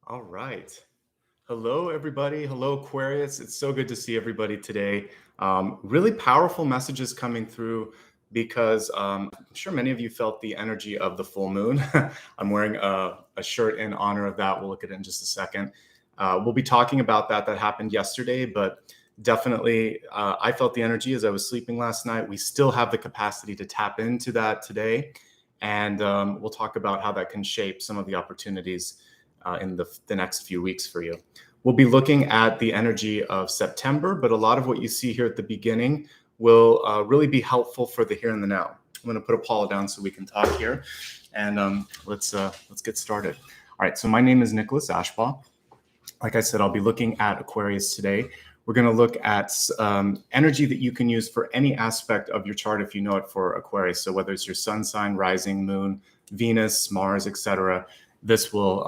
All right. Hello, everybody. Hello, Aquarius. It's so good to see everybody today. Really powerful messages coming through because I'm sure many of you felt the energy of the full moon. I'm wearing a shirt in honor of that. We'll look at it in just a second. We'll be talking about that. That happened yesterday, but definitely I felt the energy as I was sleeping last night. We still have the capacity to tap into that today. And we'll talk about how that can shape some of the opportunities in the next few weeks for you. We'll be looking at the energy of September, but a lot of what you see here at the beginning will really be helpful for the here and the now. I'm going to put a Paula down so we can talk here, and let's get started. All right, so my name is Nicholas Ashbaugh. Like I said, I'll be looking at Aquarius today. We're going to look at energy that you can use for any aspect of your chart if you know it for Aquarius. So whether it's your sun sign, rising, moon, Venus, Mars, etc., this will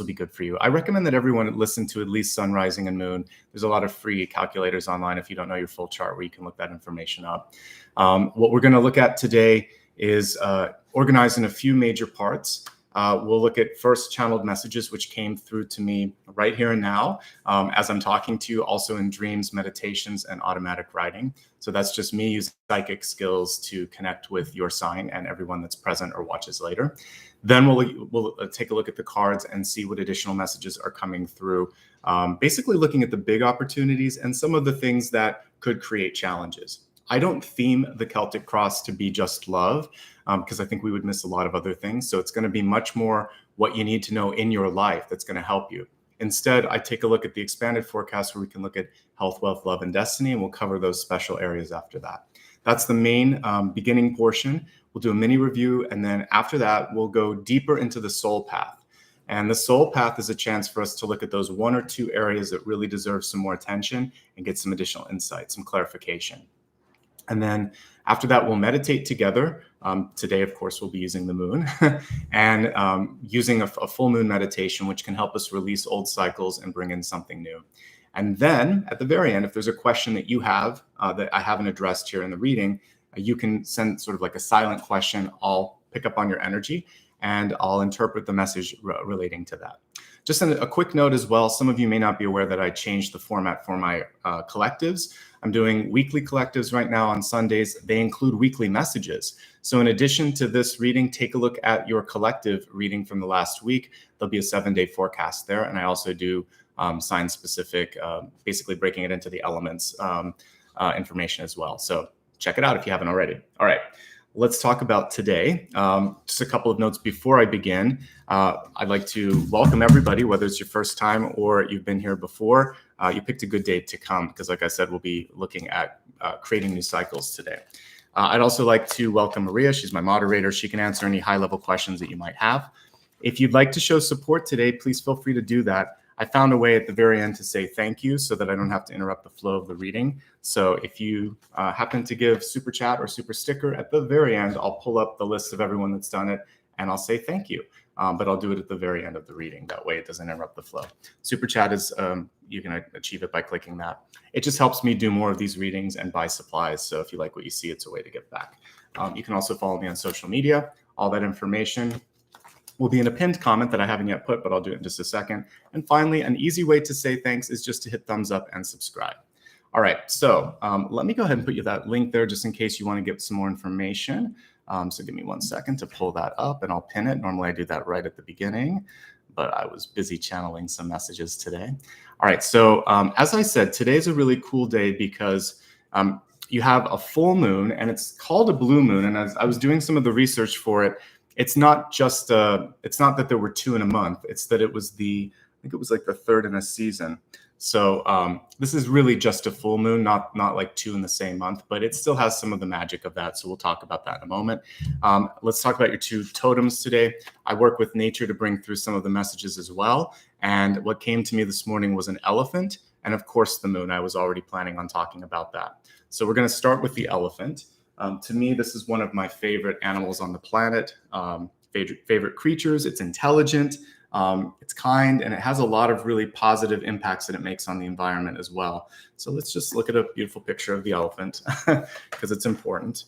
be good for you. I recommend that everyone listen to at least sun, rising, and moon. There's a lot of free calculators online if you don't know your full chart where you can look that information up. What we're going to look at today is organized in a few major parts. We'll look at first channeled messages, which came through to me right here and now as I'm talking to you, also in dreams, meditations, and automatic writing. So that's just me using psychic skills to connect with your sign and everyone that's present or watches later. Then we'll take a look at the cards and see what additional messages are coming through. Basically looking at the big opportunities and some of the things that could create challenges. I don't theme the Celtic Cross to be just love because I think we would miss a lot of other things. So it's going to be much more what you need to know in your life that's going to help you. Instead, I take a look at the expanded forecast where we can look at health, wealth, love, and destiny, and we'll cover those special areas after that. That's the main beginning portion. We'll do a mini review, and then after that, we'll go deeper into the soul path. And the soul path is a chance for us to look at those one or two areas that really deserve some more attention and get some additional insight, some clarification. And then after that, we'll meditate together. Today, of course, we'll be using the moon and using a full moon meditation, which can help us release old cycles and bring in something new. And then at the very end, if there's a question that you have that I haven't addressed here in the reading, you can send sort of like a silent question. I'll pick up on your energy and I'll interpret the message relating to that. Just a quick note as well, some of you may not be aware that I changed the format for my collectives. I'm doing weekly collectives right now on Sundays. They include weekly messages. So in addition to this reading, take a look at your collective reading from the last week. There'll be a 7-day forecast there. And I also do sign-specific, basically breaking it into the elements information as well. So check it out if you haven't already. All right. Let's talk about today. Just a couple of notes before I begin. I'd like to welcome everybody, whether it's your first time or you've been here before. You picked a good day to come because, like I said, we'll be looking at creating new cycles today. I'd also like to welcome Maria. She's my moderator. She can answer any high-level questions that you might have. If you'd like to show support today, please feel free to do that. I found a way at the very end to say thank you so that I don't have to interrupt the flow of the reading. So if you happen to give super chat or super sticker at the very end, I'll pull up the list of everyone that's done it and I'll say thank you. But I'll do it at the very end of the reading. That way it doesn't interrupt the flow. Super chat is, you can achieve it by clicking that. It just helps me do more of these readings and buy supplies. So if you like what you see, it's a way to give back. You can also follow me on social media. All that information will be in a pinned comment that I haven't yet put, but I'll do it in just a second. And finally, an easy way to say thanks is just to hit thumbs up and subscribe. All right, so let me go ahead and put you that link there just in case you want to get some more information. So give me 1 second to pull that up and I'll pin it. Normally I do that right at the beginning, but I was busy channeling some messages today. All right, so as I said, today's a really cool day because you have a full moon and it's called a blue moon. And as I was doing some of the research for it, it's not just it's not that there were 2 in a month. It's that it was I think it was like the 3rd in a season. So this is really just a full moon, not like 2 in the same month, but it still has some of the magic of that. So we'll talk about that in a moment. Let's talk about your 2 totems today. I work with nature to bring through some of the messages as well. And what came to me this morning was an elephant and of course the moon. I was already planning on talking about that. So we're going to start with the elephant. To me, this is one of my favorite animals on the planet, favorite creatures. It's intelligent, it's kind, and it has a lot of really positive impacts that it makes on the environment as well. So let's just look at a beautiful picture of the elephant because it's important.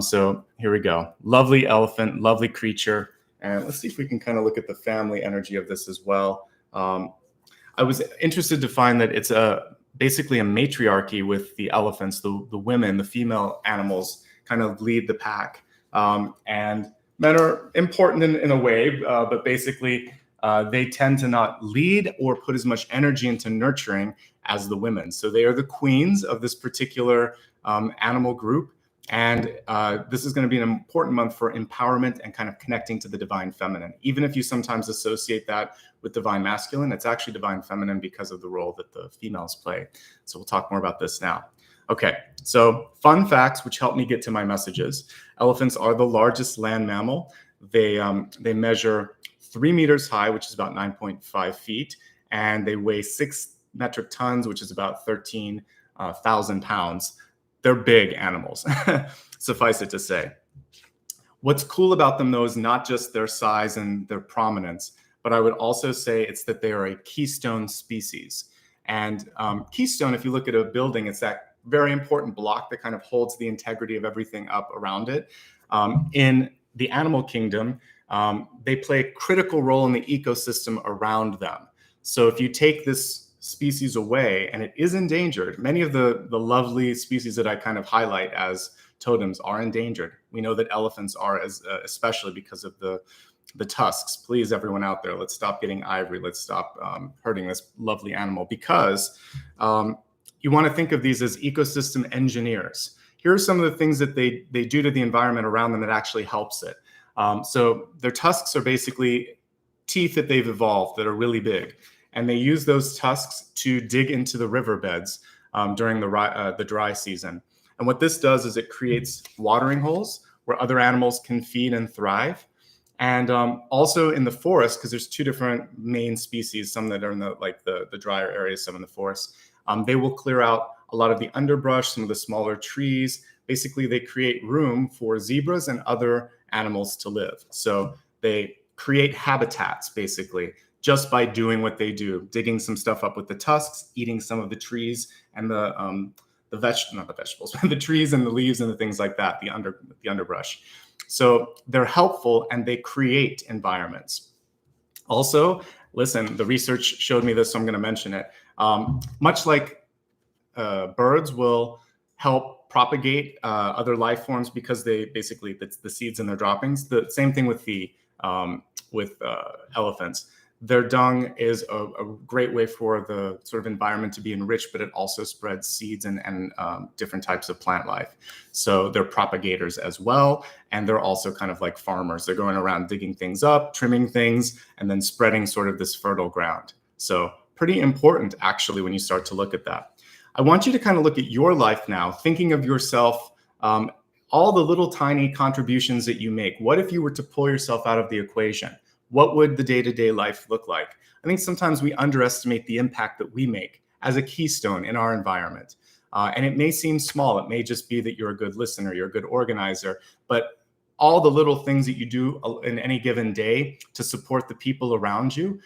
So here we go. Lovely elephant, lovely creature. And let's see if we can kind of look at the family energy of this as well. I was interested to find that it's basically a matriarchy with the elephants, the women, the female animals kind of lead the pack. And men are important in a way, but basically they tend to not lead or put as much energy into nurturing as the women. So they are the queens of this particular animal group. And this is going to be an important month for empowerment and kind of connecting to the divine feminine. Even if you sometimes associate that with divine masculine, it's actually divine feminine because of the role that the females play. So we'll talk more about this now. Okay, so fun facts which help me get to my messages. Elephants are the largest land mammal. They measure 3 meters high, which is about 9.5 feet, and they weigh 6 metric tons, which is about 13,000 pounds. They're big animals, suffice it to say. What's cool about them, though, is not just their size and their prominence, but I would also say it's that they are a keystone species. And keystone, if you look at a building, it's that very important block that kind of holds the integrity of everything up around it. In the animal kingdom, they play a critical role in the ecosystem around them. So if you take this species away and it is endangered, many of the lovely species that I kind of highlight as totems are endangered. We know that elephants are, especially because of the tusks. Please, everyone out there, let's stop getting ivory. Let's stop hurting this lovely animal, because you want to think of these as ecosystem engineers. Here are some of the things that they do to the environment around them that actually helps it. So their tusks are basically teeth that they've evolved that are really big. And they use those tusks to dig into the riverbeds during the dry season. And what this does is it creates watering holes where other animals can feed and thrive. And also in the forest, because there's 2 different main species, some that are in the drier areas, some in the forest, they will clear out a lot of the underbrush, some of the smaller trees. Basically, they create room for zebras and other animals to live. So they create habitats, basically, just by doing what they do, digging some stuff up with the tusks, eating some of the trees and the vegetables, the trees and the leaves and the things like that, the underbrush. So they're helpful and they create environments. Also, listen, the research showed me this, so I'm going to mention it. Much like birds will help propagate other life forms because they basically, the seeds in their droppings. The same thing with elephants. Their dung is a great way for the sort of environment to be enriched, but it also spreads seeds and different types of plant life. So they're propagators as well. And they're also kind of like farmers. They're going around digging things up, trimming things, and then spreading sort of this fertile ground. So pretty important, actually, when you start to look at that. I want you to kind of look at your life now, thinking of yourself, all the little tiny contributions that you make. What if you were to pull yourself out of the equation? What would the day-to-day life look like? I think sometimes we underestimate the impact that we make as a keystone in our environment. And it may seem small. It may just be that you're a good listener, you're a good organizer, but all the little things that you do in any given day to support the people around you,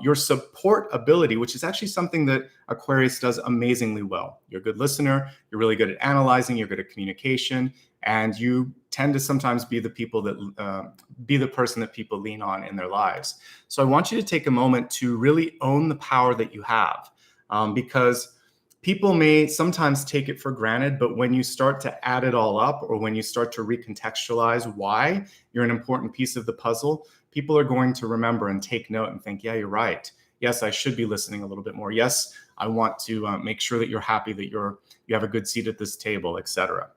your support ability, which is actually something that Aquarius does amazingly well. You're a good listener, you're really good at analyzing, you're good at communication, and you tend to sometimes be the person that people lean on in their lives. So I want you to take a moment to really own the power that you have, because people may sometimes take it for granted, but when you start to add it all up, or when you start to recontextualize why you're an important piece of the puzzle, people are going to remember and take note and think, yeah, you're right. Yes, I should be listening a little bit more. Yes, I want to make sure that you're happy, that you have a good seat at this table, etc.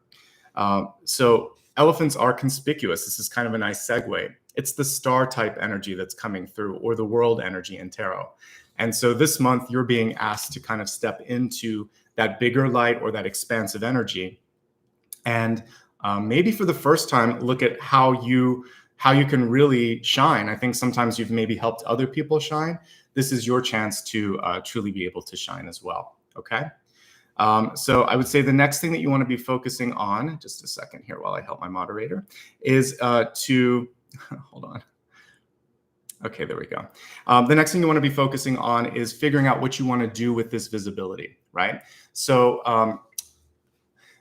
So elephants are conspicuous. This is kind of a nice segue. It's the star type energy that's coming through, or the world energy in tarot. And so this month you're being asked to kind of step into that bigger light or that expansive energy. And maybe for the first time, look at how you can really shine. I think sometimes you've maybe helped other people shine. This is your chance to truly be able to shine as well. Okay. So I would say the next thing that you want to be focusing on, just a second here while I help my moderator, is hold on. Okay, there we go. The next thing you want to be focusing on is figuring out what you want to do with this visibility, right? So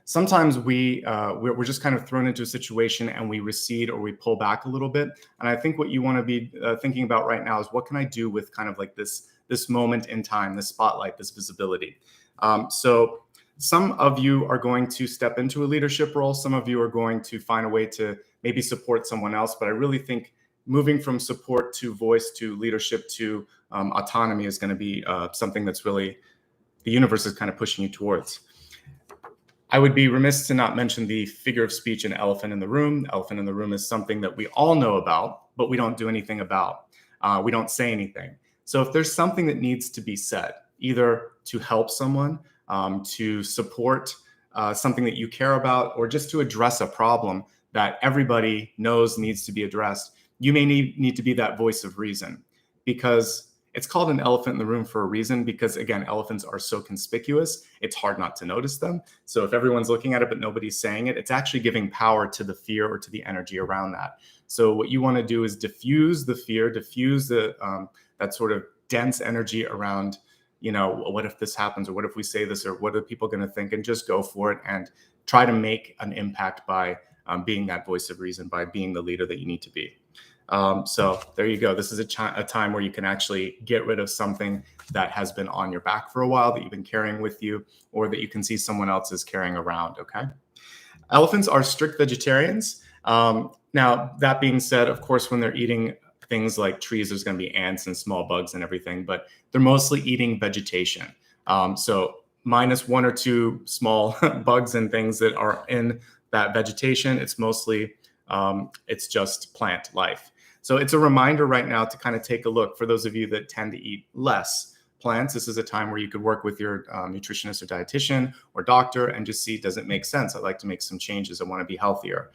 sometimes we're just kind of thrown into a situation and we recede or we pull back a little bit. And I think what you want to be thinking about right now is, what can I do with kind of like this moment in time, this spotlight, this visibility. So some of you are going to step into a leadership role. Some of you are going to find a way to maybe support someone else. But I really think moving from support to voice to leadership to autonomy is going to be something that's really, the universe is kind of pushing you towards. I would be remiss to not mention the figure of speech and elephant in the room. Elephant in the room is something that we all know about, but we don't do anything about. We don't say anything. So if there's something that needs to be said, either to help someone, to support something that you care about, or just to address a problem that everybody knows needs to be addressed, you may need to be that voice of reason. Because it's called an elephant in the room for a reason, because again, elephants are so conspicuous, it's hard not to notice them. So if everyone's looking at it but nobody's saying it, it's actually giving power to the fear or to the energy around that. So what you want to do is diffuse the fear, diffuse the that sort of dense energy around, what if this happens, or what if we say this, or what are people going to think, and just go for it and try to make an impact by being that voice of reason, by being the leader that you need to be. So there you go. This is a time where you can actually get rid of something that has been on your back for a while, that you've been carrying with you, or that you can see someone else is carrying around. Okay. Elephants are strict vegetarians. Now, that being said, of course, when they're eating things like trees, there's going to be ants and small bugs and everything, but they're mostly eating vegetation. So minus one or two small bugs and things that are in that vegetation, it's mostly, it's just plant life. So it's a reminder right now to kind of take a look. For those of you that tend to eat less plants, this is a time where you could work with your nutritionist or dietitian or doctor and just see, does it make sense? I'd like to make some changes. I want to be healthier.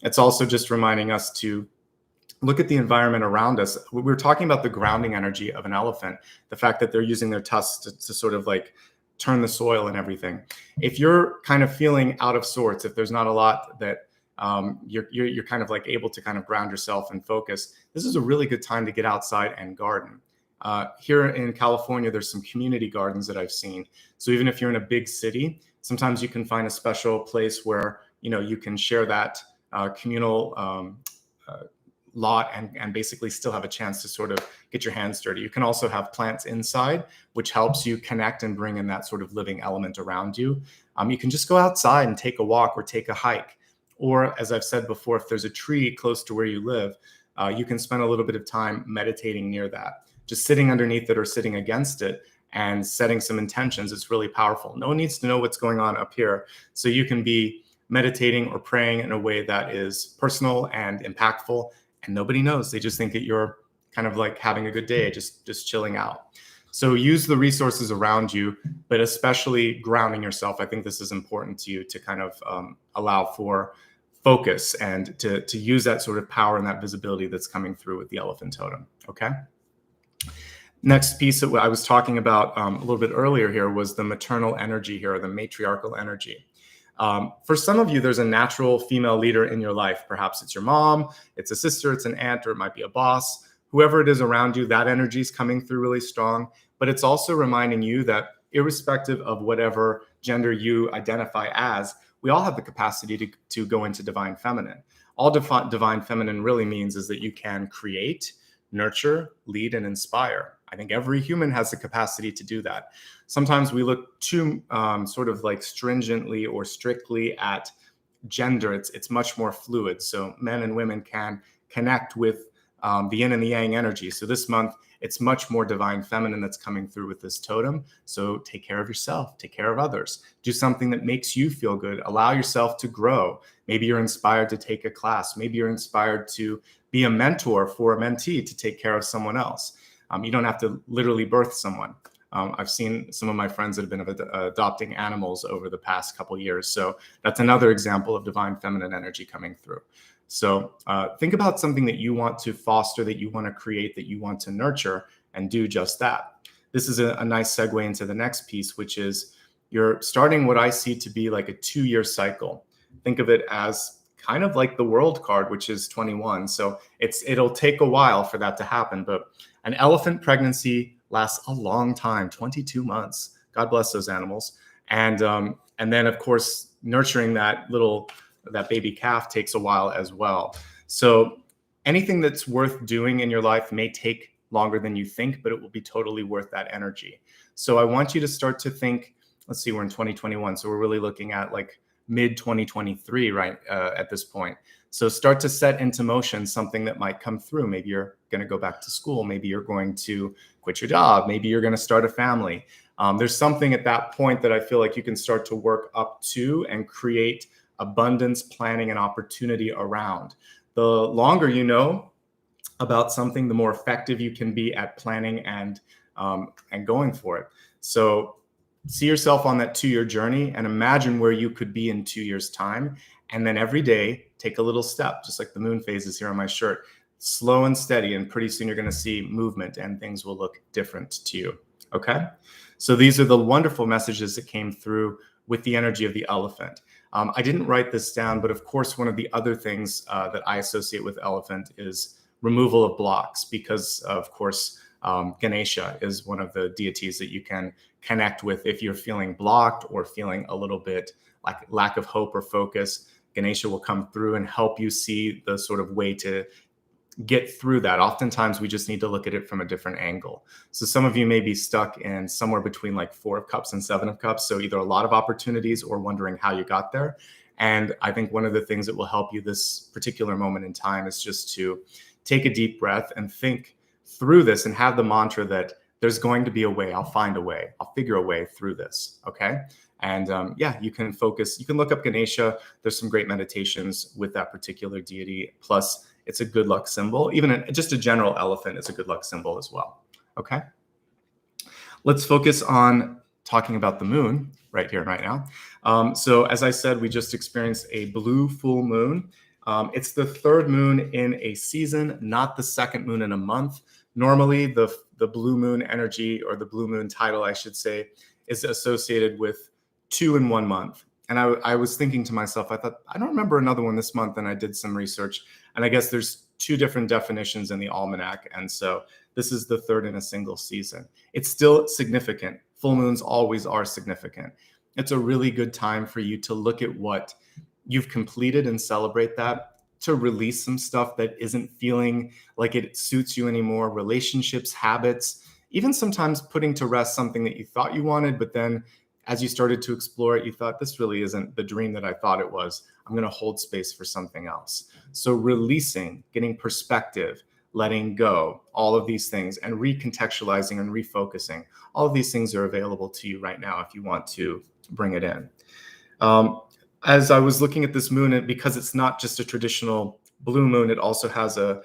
It's also just reminding us to look at the environment around us. We were talking about the grounding energy of an elephant, the fact that they're using their tusks to sort of like turn the soil and everything. If you're kind of feeling out of sorts, if there's not a lot that you're kind of like able to kind of ground yourself and focus, this is a really good time to get outside and garden. Here in California, there's some community gardens that I've seen. So even if you're in a big city, sometimes you can find a special place where, you can share that communal lot and basically still have a chance to sort of get your hands dirty. You can also have plants inside, which helps you connect and bring in that sort of living element around you. You can just go outside and take a walk or take a hike. Or as I've said before, if there's a tree close to where you live, you can spend a little bit of time meditating near that, just sitting underneath it or sitting against it and setting some intentions. It's really powerful. No one needs to know what's going on up here. So you can be meditating or praying in a way that is personal and impactful, and nobody knows. They just think that you're kind of like having a good day, just chilling out. So use the resources around you, but especially grounding yourself. I think this is important to you to kind of allow for focus and to use that sort of power and that visibility that's coming through with the elephant totem. Okay. Next piece that I was talking about a little bit earlier here was the maternal energy here, or the matriarchal energy. For some of you, there's a natural female leader in your life. Perhaps it's your mom, it's a sister, it's an aunt, or it might be a boss. Whoever it is around you, that energy is coming through really strong. But it's also reminding you that irrespective of whatever gender you identify as, we all have the capacity to go into divine feminine. All divine feminine really means is that you can create, nurture, lead, and inspire. I think every human has the capacity to do that. Sometimes we look too sort of like stringently or strictly at gender. It's much more fluid. So men and women can connect with the yin and the yang energy. So this month, it's much more divine feminine that's coming through with this totem. So take care of yourself, take care of others, do something that makes you feel good, allow yourself to grow. Maybe you're inspired to take a class. Maybe you're inspired to be a mentor for a mentee to take care of someone else. You don't have to literally birth someone. I've seen some of my friends that have been adopting animals over the past couple of years. So that's another example of divine feminine energy coming through. So think about something that you want to foster, that you want to create, that you want to nurture, and do just that. This is a nice segue into the next piece, which is you're starting what I see to be like a 2-year cycle. Think of it as kind of like the world card, which is 21. So it'll take a while for that to happen, but an elephant pregnancy lasts a long time, 22 months. God bless those animals. And then, of course, nurturing that baby calf takes a while as well. So anything that's worth doing in your life may take longer than you think, but it will be totally worth that energy. So I want you to start to think, let's see, we're in 2021. So we're really looking at like mid 2023, right? At this point. So start to set into motion something that might come through. Maybe you're going to go back to school. Maybe you're going to quit your job. Maybe you're going to start a family. There's something at that point that I feel like you can start to work up to and create abundance, planning, and opportunity around. The longer you know about something, the more effective you can be at planning and going for it. So see yourself on that 2-year journey and imagine where you could be in 2 years' time. And then every day, take a little step, just like the moon phases here on my shirt, slow and steady. And pretty soon you're going to see movement and things will look different to you. Okay. So these are the wonderful messages that came through with the energy of the elephant. I didn't write this down, but of course, one of the other things that I associate with elephant is removal of blocks, because of course, Ganesha is one of the deities that you can connect with if you're feeling blocked or feeling a little bit like lack of hope or focus. Ganesha will come through and help you see the sort of way to get through that. Oftentimes we just need to look at it from a different angle. So some of you may be stuck in somewhere between like 4 of Cups and 7 of Cups. So either a lot of opportunities or wondering how you got there. And I think one of the things that will help you this particular moment in time is just to take a deep breath and think through this and have the mantra that there's going to be a way. I'll find a way. I'll figure a way through this. Okay. And yeah, you can focus. You can look up Ganesha. There's some great meditations with that particular deity. Plus, it's a good luck symbol. Even just a general elephant is a good luck symbol as well. Okay. Let's focus on talking about the moon right here and right now. So as I said, we just experienced a blue full moon. It's the 3rd moon in a season, not the 2nd moon in a month. Normally, the blue moon energy, or the blue moon title, I should say, is associated with 2 in 1 month. And I was thinking to myself, I thought, I don't remember another one this month. And I did some research. And I guess there's 2 different definitions in the almanac. And so this is the 3rd in a single season. It's still significant. Full moons always are significant. It's a really good time for you to look at what you've completed and celebrate that, to release some stuff that isn't feeling like it suits you anymore, relationships, habits, even sometimes putting to rest something that you thought you wanted, but then as you started to explore it, you thought, this really isn't the dream that I thought it was. I'm going to hold space for something else. So releasing, getting perspective, letting go, all of these things, and recontextualizing and refocusing, all of these things are available to you right now if you want to bring it in. As I was looking at this moon, and because it's not just a traditional blue moon, it also has a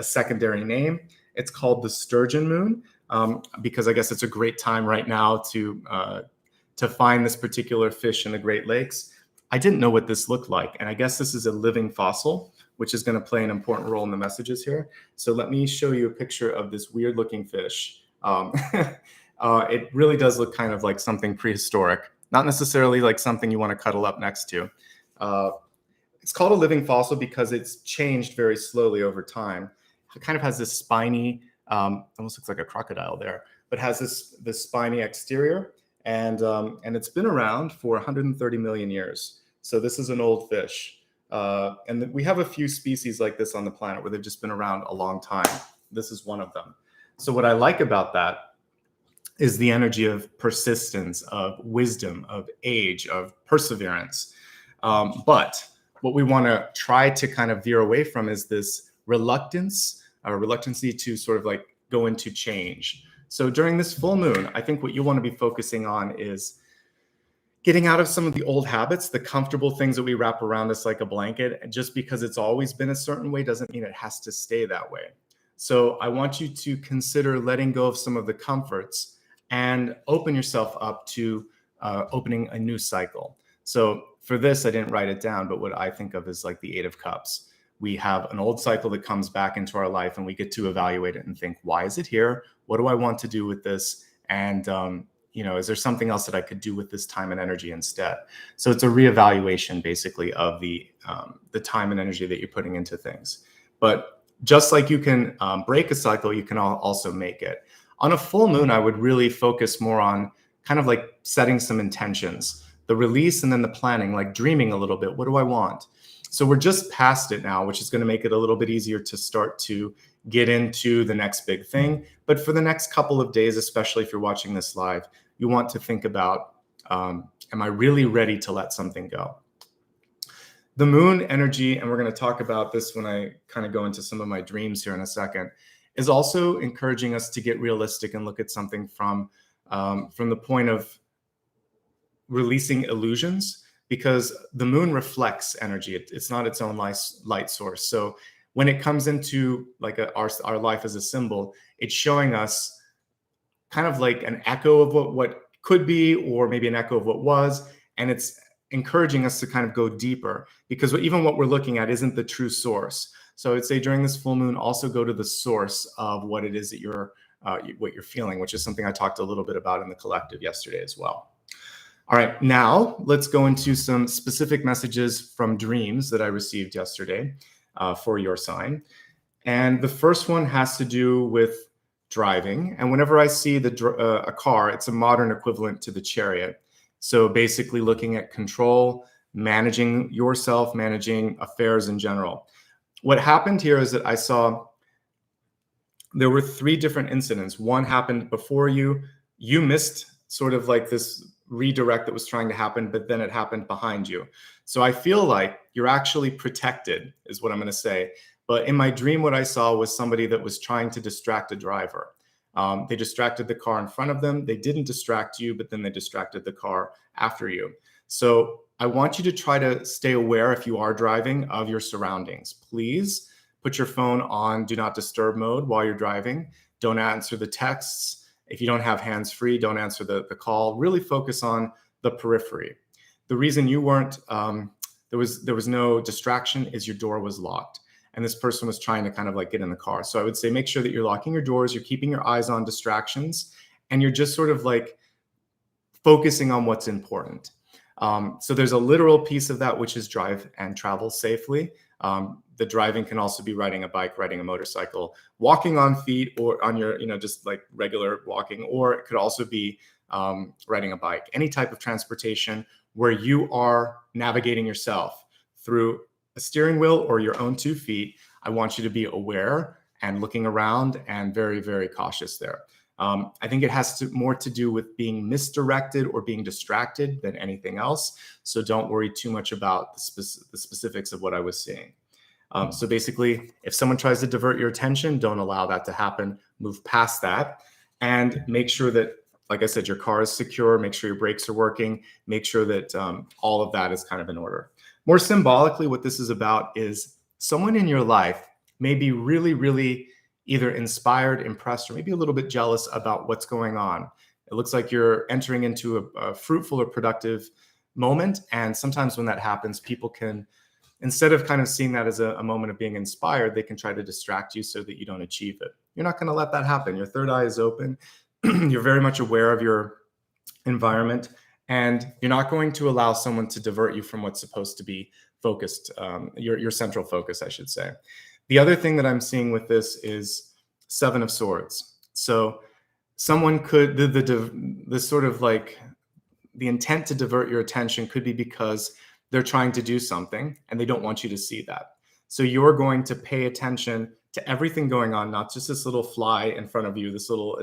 secondary name. It's called the sturgeon moon, because I guess it's a great time right now to find this particular fish in the Great Lakes. I didn't know what this looked like. And I guess this is a living fossil, which is going to play an important role in the messages here. So let me show you a picture of this weird looking fish. It really does look kind of like something prehistoric, not necessarily like something you want to cuddle up next to. It's called a living fossil because it's changed very slowly over time. It kind of has this spiny, almost looks like a crocodile there, but has this spiny exterior. And it's been around for 130 million years. So this is an old fish. And we have a few species like this on the planet where they've just been around a long time. This is one of them. So what I like about that is the energy of persistence, of wisdom, of age, of perseverance. But what we want to try to kind of veer away from is this reluctancy to sort of like go into change. So during this full moon, I think what you want to be focusing on is getting out of some of the old habits, the comfortable things that we wrap around us like a blanket. And just because it's always been a certain way doesn't mean it has to stay that way. So I want you to consider letting go of some of the comforts and open yourself up to opening a new cycle. So for this, I didn't write it down, but what I think of is like the 8 of Cups. We have an old cycle that comes back into our life and we get to evaluate it and think, why is it here? What do I want to do with this? And, is there something else that I could do with this time and energy instead? So it's a reevaluation basically of the time and energy that you're putting into things. But just like you can break a cycle, you can also make it. On a full moon, I would really focus more on kind of like setting some intentions. the release and then the planning, like dreaming a little bit. What do I want? So we're just past it now, which is going to make it a little bit easier to start to get into the next big thing. But for the next couple of days, especially if you're watching this live, you want to think about, am I really ready to let something go? The moon energy, and we're going to talk about this when I kind of go into some of my dreams here in a second, is also encouraging us to get realistic and look at something from the point of releasing illusions, because the moon reflects energy. It's not its own light source. So when it comes into like our life as a symbol, it's showing us kind of like an echo of what could be, or maybe an echo of what was, and it's encouraging us to kind of go deeper, because even what we're looking at isn't the true source. So I would say during this full moon, also go to the source of what it is that what you're feeling, which is something I talked a little bit about in the collective yesterday as well. All right, now let's go into some specific messages from dreams that I received yesterday for your sign. And the first one has to do with driving. And whenever I see a car, it's a modern equivalent to the chariot. So basically looking at control, managing yourself, managing affairs in general. What happened here is that I saw there were 3 different incidents. One happened before you. You missed sort of like this redirect that was trying to happen, but then it happened behind you. So I feel like you're actually protected, is what I'm going to say. But in my dream, what I saw was somebody that was trying to distract a driver. They distracted the car in front of them. They didn't distract you, but then they distracted the car after you. So I want you to try to stay aware, if you are driving, of your surroundings. Please put your phone on do not disturb mode while you're driving. Don't answer the texts. If you don't have hands free, don't answer the call. Really focus on the periphery. The reason you weren't, there was no distraction is your door was locked. And this person was trying to kind of like get in the car. So I would say make sure that you're locking your doors, you're keeping your eyes on distractions, and you're just sort of like focusing on what's important. So there's a literal piece of that, which is drive and travel safely. The driving can also be riding a bike, riding a motorcycle, walking on feet, or on your, just like regular walking, or it could also be riding a bike. Any type of transportation where you are navigating yourself through a steering wheel or your own 2 feet, I want you to be aware and looking around and very, very cautious there. I think it has more to do with being misdirected or being distracted than anything else. So don't worry too much about the specifics of what I was seeing. So basically, if someone tries to divert your attention, don't allow that to happen. Move past that and make sure that, like I said, your car is secure. Make sure your brakes are working. Make sure that all of that is kind of in order. More symbolically, what this is about is someone in your life may be really, really either inspired, impressed, or maybe a little bit jealous about what's going on. It looks like you're entering into a fruitful or productive moment. And sometimes when that happens, people can, instead of kind of seeing that as a moment of being inspired, they can try to distract you so that you don't achieve it. You're not going to let that happen. Your third eye is open. You're very much aware of your environment, and you're not going to allow someone to divert you from what's supposed to be focused, your central focus, I should say. The other thing that I'm seeing with this is 7 of Swords. So someone could, the sort of like the intent to divert your attention could be because they're trying to do something and they don't want you to see that. So you're going to pay attention to everything going on, not just this little fly in front of you, this little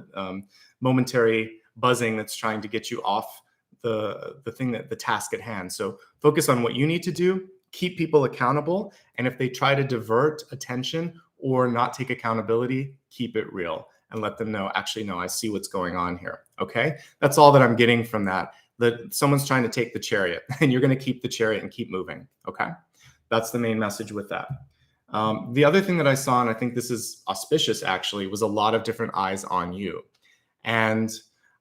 momentary buzzing that's trying to get you off the task at hand. So focus on what you need to do, keep people accountable, and if they try to divert attention or not take accountability, keep it real and let them know, actually, no, I see what's going on here. Okay, that's all that I'm getting from that. That someone's trying to take the chariot and you're going to keep the chariot and keep moving. Okay, that's the main message with that. The other thing that I saw, and I think this is auspicious actually, was a lot of different eyes on you. And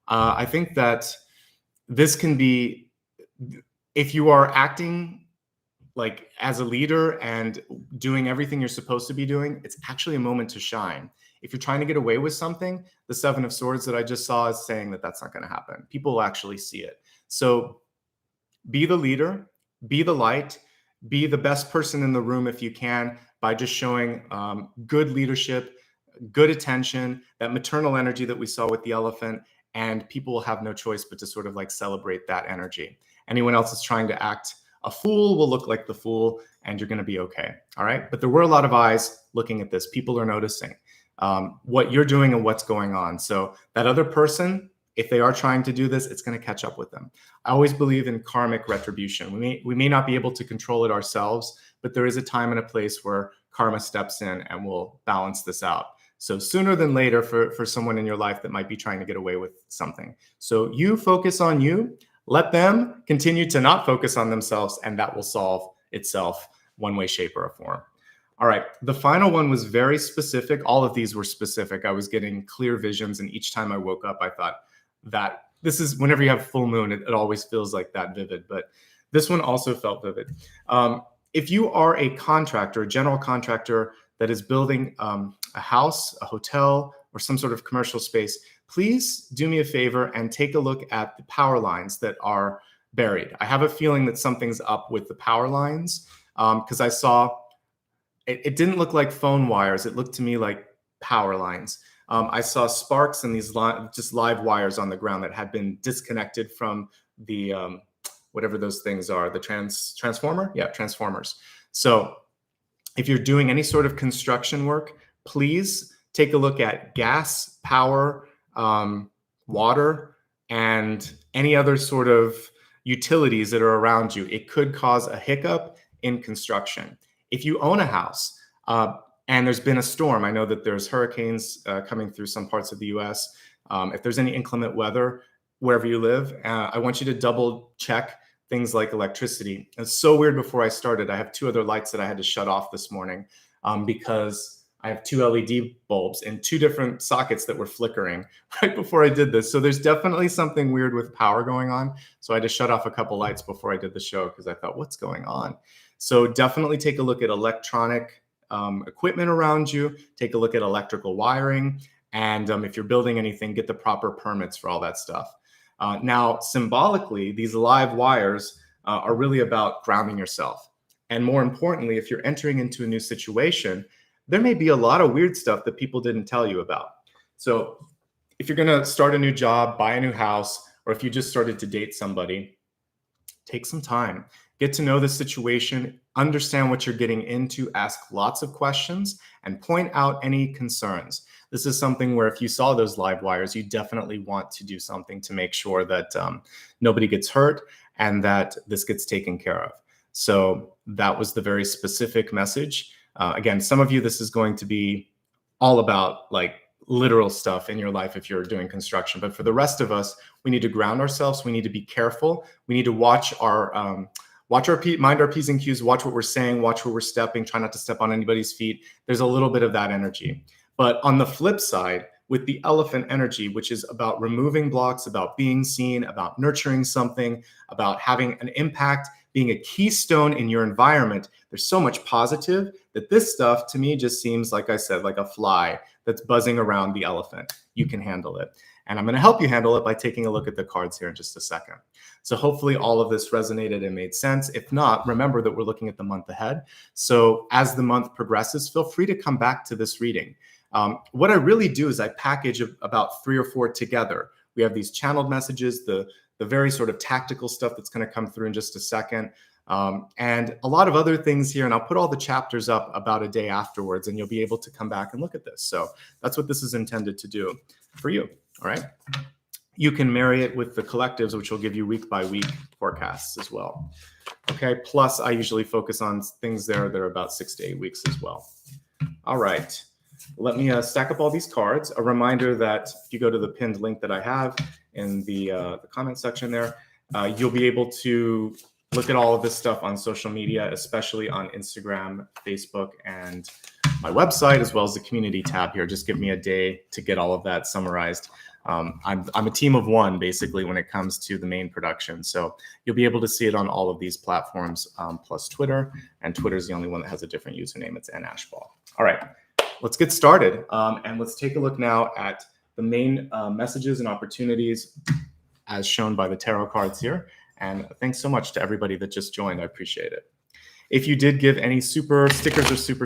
I think that this can be, if you are acting like as a leader and doing everything you're supposed to be doing, it's actually a moment to shine. If you're trying to get away with something, the 7 of Swords that I just saw is saying that that's not going to happen. People will actually see it. So be the leader, be the light, be the best person in the room if you can, by just showing good leadership, good attention, that maternal energy that we saw with the elephant, and people will have no choice but to sort of like celebrate that energy. Anyone else is trying to act a fool will look like the fool, and you're going to be okay. All right. But there were a lot of eyes looking at this. People are noticing what you're doing and what's going on. So that other person, if they are trying to do this, it's going to catch up with them. I always believe in karmic retribution. We may not be able to control it ourselves, but there is a time and a place where karma steps in and will balance this out. So sooner than later for someone in your life that might be trying to get away with something. So you focus on you, let them continue to not focus on themselves, and that will solve itself one way, shape, or form. All right, the final one was very specific. All of these were specific. I was getting clear visions, and each time I woke up, I thought that this is, whenever you have full moon, it always feels like that vivid, but this one also felt vivid. If you are a contractor, a general contractor that is building a house, a hotel, or some sort of commercial space, please do me a favor and take a look at the power lines that are buried. I have a feeling that something's up with the power lines because I saw, it didn't look like phone wires. It looked to me like power lines. I saw sparks and these just live wires on the ground that had been disconnected from the, whatever those things are, the transformer? Yeah, transformers. So if you're doing any sort of construction work, please take a look at gas, power, water, and any other sort of utilities that are around you. It could cause a hiccup in construction. If you own a house and there's been a storm, I know that there's hurricanes coming through some parts of the US. If there's any inclement weather wherever you live, I want you to double check things like electricity. It's so weird. Before I started, I have 2 other lights that I had to shut off this morning because I have 2 LED bulbs in 2 different sockets that were flickering right before I did this. So there's definitely something weird with power going on. So I had to shut off a couple lights before I did the show because I thought, what's going on? So definitely take a look at electronic equipment around you. Take a look at electrical wiring. And if you're building anything, get the proper permits for all that stuff. Now, symbolically, these live wires are really about grounding yourself. And more importantly, if you're entering into a new situation, there may be a lot of weird stuff that people didn't tell you about. So if you're going to start a new job, buy a new house, or if you just started to date somebody, take some time. Get to know the situation, understand what you're getting into, ask lots of questions, and point out any concerns. This is something where if you saw those live wires, you definitely want to do something to make sure that nobody gets hurt and that this gets taken care of. So that was the very specific message. Again, some of you, this is going to be all about like literal stuff in your life if you're doing construction. But for the rest of us, we need to ground ourselves. We need to be careful. We need to mind our P's and Q's, watch what we're saying, watch where we're stepping, try not to step on anybody's feet. There's a little bit of that energy. But on the flip side, with the elephant energy, which is about removing blocks, about being seen, about nurturing something, about having an impact, being a keystone in your environment, there's so much positive that this stuff to me just seems, like I said, like a fly that's buzzing around the elephant. You can handle it. And I'm going to help you handle it by taking a look at the cards here in just a second. So hopefully all of this resonated and made sense. If not, remember that we're looking at the month ahead. So as the month progresses, feel free to come back to this reading. What I really do is I package about 3 or 4 together. We have these channeled messages, the very sort of tactical stuff that's going to come through in just a second, and a lot of other things here. And I'll put all the chapters up about a day afterwards, and you'll be able to come back and look at this. So that's what this is intended to do for you. All right. You can marry it with the collectives, which will give you week by week forecasts as well. Okay. Plus, I usually focus on things there that are about 6 to 8 weeks as well. All right. Let me stack up all these cards. A reminder that if you go to the pinned link that I have in the comment section there, you'll be able to look at all of this stuff on social media, especially on Instagram, Facebook, and my website, as well as the community tab here. Just give me a day to get all of that summarized. I'm a team of one, basically, when it comes to the main production. So you'll be able to see it on all of these platforms, plus Twitter. And Twitter is the only one that has a different username. It's Ashbaugh. All right. Let's get started, and let's take a look now at the main messages and opportunities as shown by the tarot cards here. And thanks so much to everybody that just joined. I appreciate it. If you did give any super stickers or super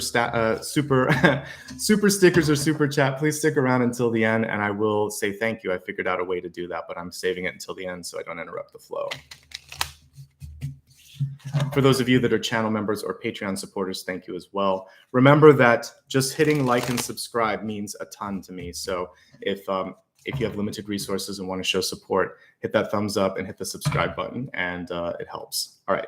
stickers or super chat, please stick around until the end, and I will say thank you. I figured out a way to do that, but I'm saving it until the end so I don't interrupt the flow. For those of you that are channel members or Patreon supporters, thank you as well. Remember that just hitting like and subscribe means a ton to me. So if you have limited resources and want to show support, hit that thumbs up and hit the subscribe button, and it helps. All right.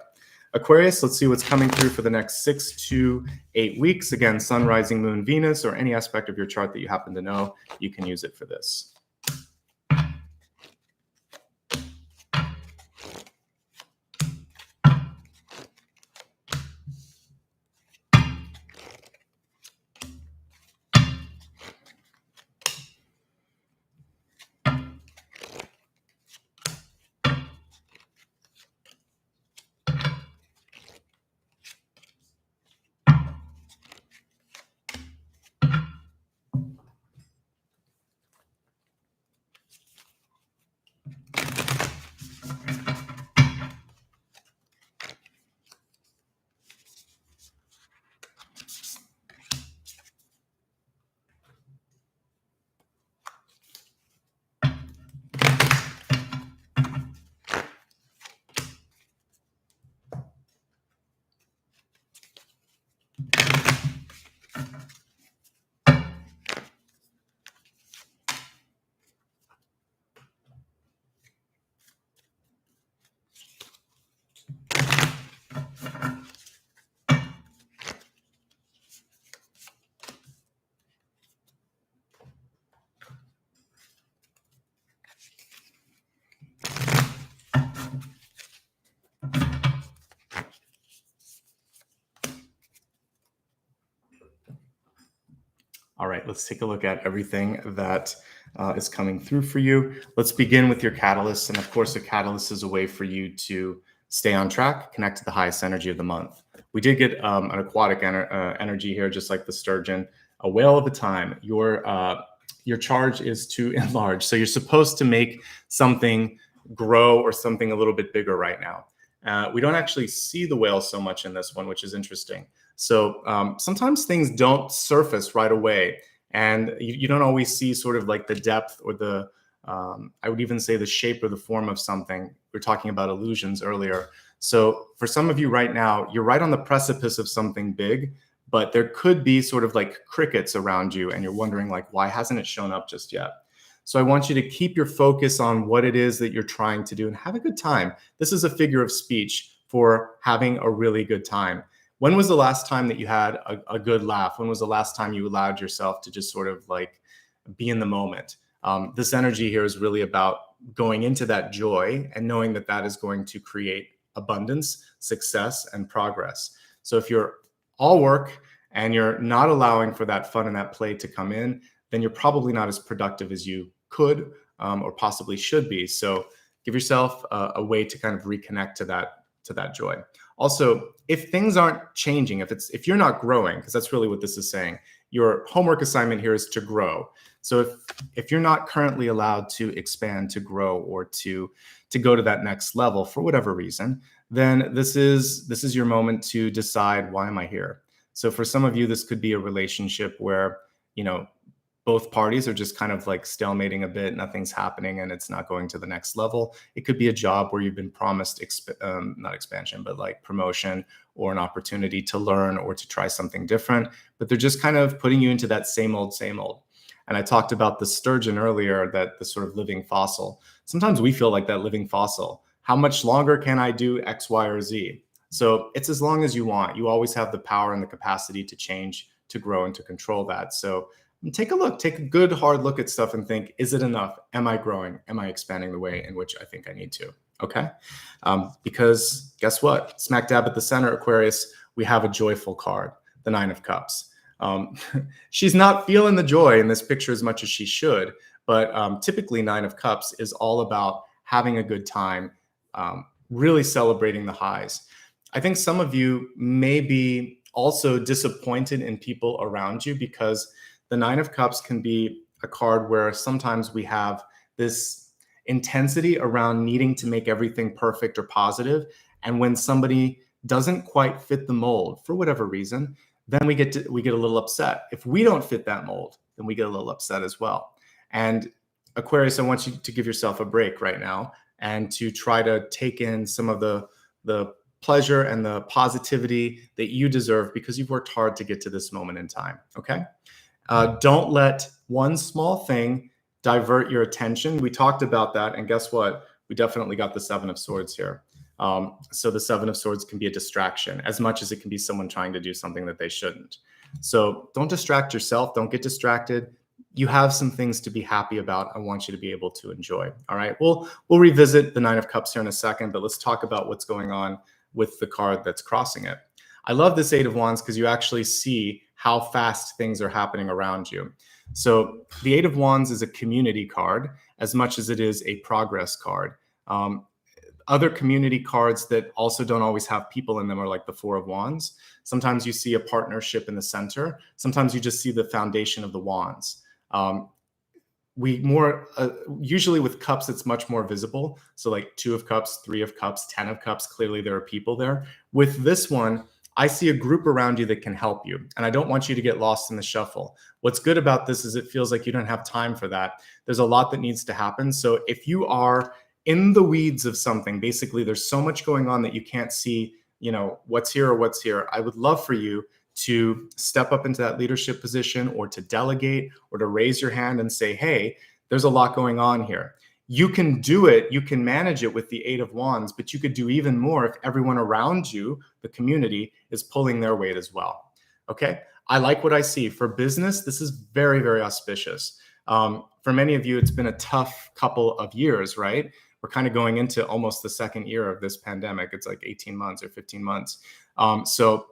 Aquarius, let's see what's coming through for the next 6 to 8 weeks. Again, Sun, Rising, Moon, Venus, or any aspect of your chart that you happen to know, you can use it for this. All right, let's take a look at everything that is coming through for you. Let's begin with your catalyst. And of course, a catalyst is a way for you to stay on track, connect to the highest energy of the month. We did get an aquatic energy here, just like the sturgeon, a whale of a time. Your charge is to enlarge. So you're supposed to make something grow or something a little bit bigger right now. We don't actually see the whale so much in this one, which is interesting. So sometimes things don't surface right away, and you don't always see sort of like the depth or the, I would even say the shape or the form of something. We were talking about illusions earlier. So for some of you right now, you're right on the precipice of something big, but there could be sort of like crickets around you, and you're wondering like, why hasn't it shown up just yet? So I want you to keep your focus on what it is that you're trying to do and have a good time. This is a figure of speech for having a really good time. When was the last time that you had a good laugh? When was the last time you allowed yourself to just sort of like be in the moment? This energy here is really about going into that joy and knowing that that is going to create abundance, success, and progress. So if you're all work and you're not allowing for that fun and that play to come in, then you're probably not as productive as you could or possibly should be. So give yourself a way to kind of reconnect to that joy. Also, if things aren't changing, if you're not growing, because that's really what this is saying, your homework assignment here is to grow. So if you're not currently allowed to expand, to grow, or to go to that next level for whatever reason, then this is your moment to decide, why am I here? So for some of you, this could be a relationship where, both parties are just kind of like stalemating a bit, nothing's happening and it's not going to the next level. It could be a job where you've been promised not expansion, but like promotion or an opportunity to learn or to try something different, but they're just kind of putting you into that same old, same old. And I talked about the sturgeon earlier, that the sort of living fossil. Sometimes we feel like that living fossil. How much longer can I do X, Y, or Z? So it's as long as you want. You always have the power and the capacity to change, to grow, and to control that. So take a look, take a good hard look at stuff and think, is it enough? Am I growing? Am I expanding the way in which I think I need to? Okay. Because guess what? Smack dab at the center, Aquarius, we have a joyful card, the 9 of Cups. She's not feeling the joy in this picture as much as she should, but typically 9 of Cups is all about having a good time, really celebrating the highs. I think some of you may be also disappointed in people around you, because the 9 of Cups can be a card where sometimes we have this intensity around needing to make everything perfect or positive. And when somebody doesn't quite fit the mold for whatever reason, then we get a little upset. If we don't fit that mold, then we get a little upset as well. And Aquarius, I want you to give yourself a break right now and to try to take in some of the pleasure and the positivity that you deserve because you've worked hard to get to this moment in time, okay? Don't let one small thing divert your attention. We talked about that, and guess what? We definitely got the Seven of Swords here. So the Seven of Swords can be a distraction as much as it can be someone trying to do something that they shouldn't. So don't distract yourself. Don't get distracted. You have some things to be happy about. I want you to be able to enjoy. All right. We'll revisit the Nine of Cups here in a second, but let's talk about what's going on with the card that's crossing it. I love this Eight of Wands because you actually see how fast things are happening around you. So the Eight of Wands is a community card as much as it is a progress card. Other community cards that also don't always have people in them are like the Four of Wands. Sometimes you see a partnership in the center. Sometimes you just see the foundation of the wands. Usually with cups, it's much more visible. So like Two of Cups, Three of Cups, 10 of Cups, clearly there are people there. With this one, I see a group around you that can help you. And I don't want you to get lost in the shuffle. What's good about this is it feels like you don't have time for that. There's a lot that needs to happen. So if you are in the weeds of something, basically there's so much going on that you can't see, what's here or what's here. I would love for you to step up into that leadership position or to delegate or to raise your hand and say, hey, there's a lot going on here. You can do it. You can manage it with the Eight of Wands, but you could do even more if everyone around you, the community, is pulling their weight as well. Okay. I like what I see. For business, this is very, very auspicious. For many of you, it's been a tough couple of years, right? We're kind of going into almost the second year of this pandemic. It's like 18 months or 15 months. So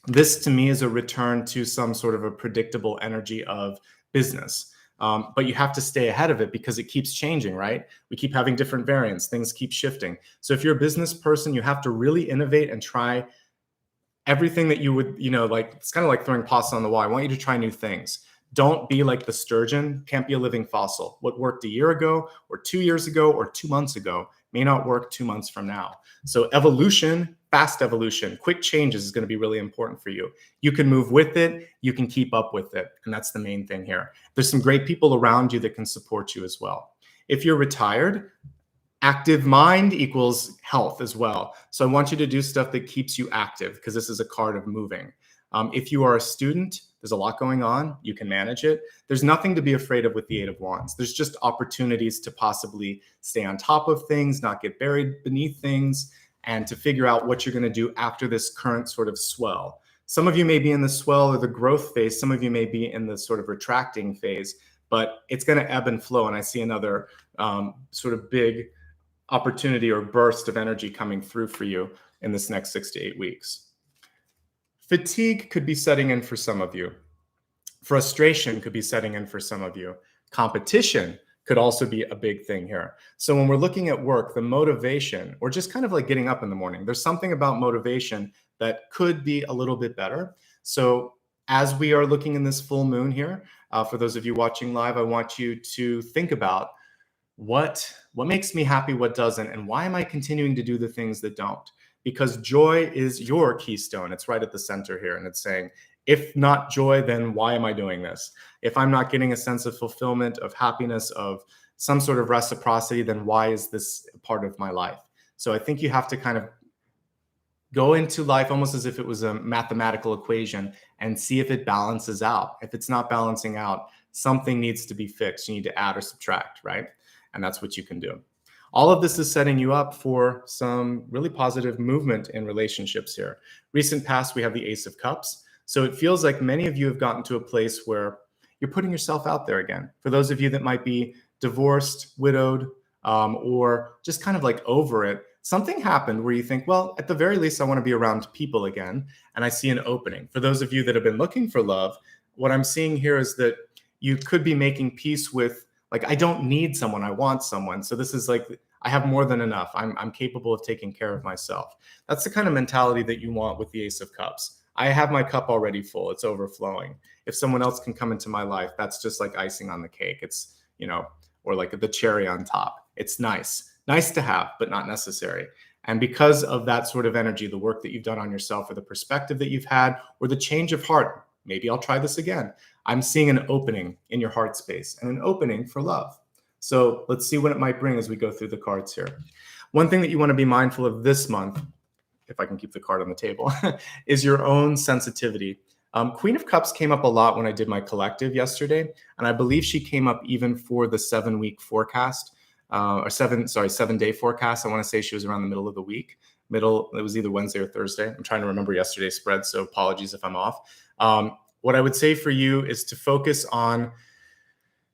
this to me is a return to some sort of a predictable energy of business. But you have to stay ahead of it because it keeps changing, right? We keep having different variants. Things keep shifting. So if you're a business person, you have to really innovate and try everything that you would, like, it's kind of like throwing pasta on the wall. I want you to try new things. Don't be like the sturgeon. Can't be a living fossil. What worked a year ago or 2 years ago or 2 months ago may not work 2 months from now. So evolution, fast evolution, quick changes is going to be really important for you. You can move with it. You can keep up with it. And that's the main thing here. There's some great people around you that can support you as well. If you're retired, active mind equals health as well. So I want you to do stuff that keeps you active because this is a card of moving. If you are a student, there's a lot going on. You can manage it. There's nothing to be afraid of with the Eight of Wands. There's just opportunities to possibly stay on top of things, not get buried beneath things, and to figure out what you're going to do after this current sort of swell. Some of you may be in the swell or the growth phase. Some of you may be in the sort of retracting phase, but it's going to ebb and flow. And I see another sort of big opportunity or burst of energy coming through for you in this next 6 to 8 weeks. Fatigue could be setting in for some of you. Frustration could be setting in for some of you. Competition could also be a big thing here. So when we're looking at work, the motivation, or just kind of like getting up in the morning, there's something about motivation that could be a little bit better. So as we are looking in this full moon here, for those of you watching live, I want you to think about what makes me happy, what doesn't, and why am I continuing to do the things that don't? Because joy is your keystone. It's right at the center here. And it's saying, if not joy, then why am I doing this? If I'm not getting a sense of fulfillment, of happiness, of some sort of reciprocity, then why is this a part of my life? So I think you have to kind of go into life almost as if it was a mathematical equation and see if it balances out. If it's not balancing out, something needs to be fixed. You need to add or subtract, right? And that's what you can do. All of this is setting you up for some really positive movement in relationships here. Recent past, we have the Ace of Cups. So it feels like many of you have gotten to a place where you're putting yourself out there again. For those of you that might be divorced, widowed, or just kind of like over it, something happened where you think, well, at the very least, I want to be around people again. And I see an opening. For those of you that have been looking for love, what I'm seeing here is that you could be making peace with, like, I don't need someone, I want someone. So this is like, I have more than enough. I'm capable of taking care of myself. That's the kind of mentality that you want with the Ace of Cups. I have my cup already full. It's overflowing. If someone else can come into my life, that's just like icing on the cake. It's, or like the cherry on top. It's nice to have, but not necessary. And because of that sort of energy, the work that you've done on yourself or the perspective that you've had or the change of heart, maybe I'll try this again. I'm seeing an opening in your heart space and an opening for love. So let's see what it might bring as we go through the cards here. One thing that you want to be mindful of this month if I can keep the card on the table, is your own sensitivity. Queen of Cups came up a lot when I did my collective yesterday, and I believe she came up even for the 7-week forecast, or 7-day forecast. I want to say she was around the middle of the week. It was either Wednesday or Thursday. I'm trying to remember yesterday's spread, so apologies if I'm off. What I would say for you is to focus on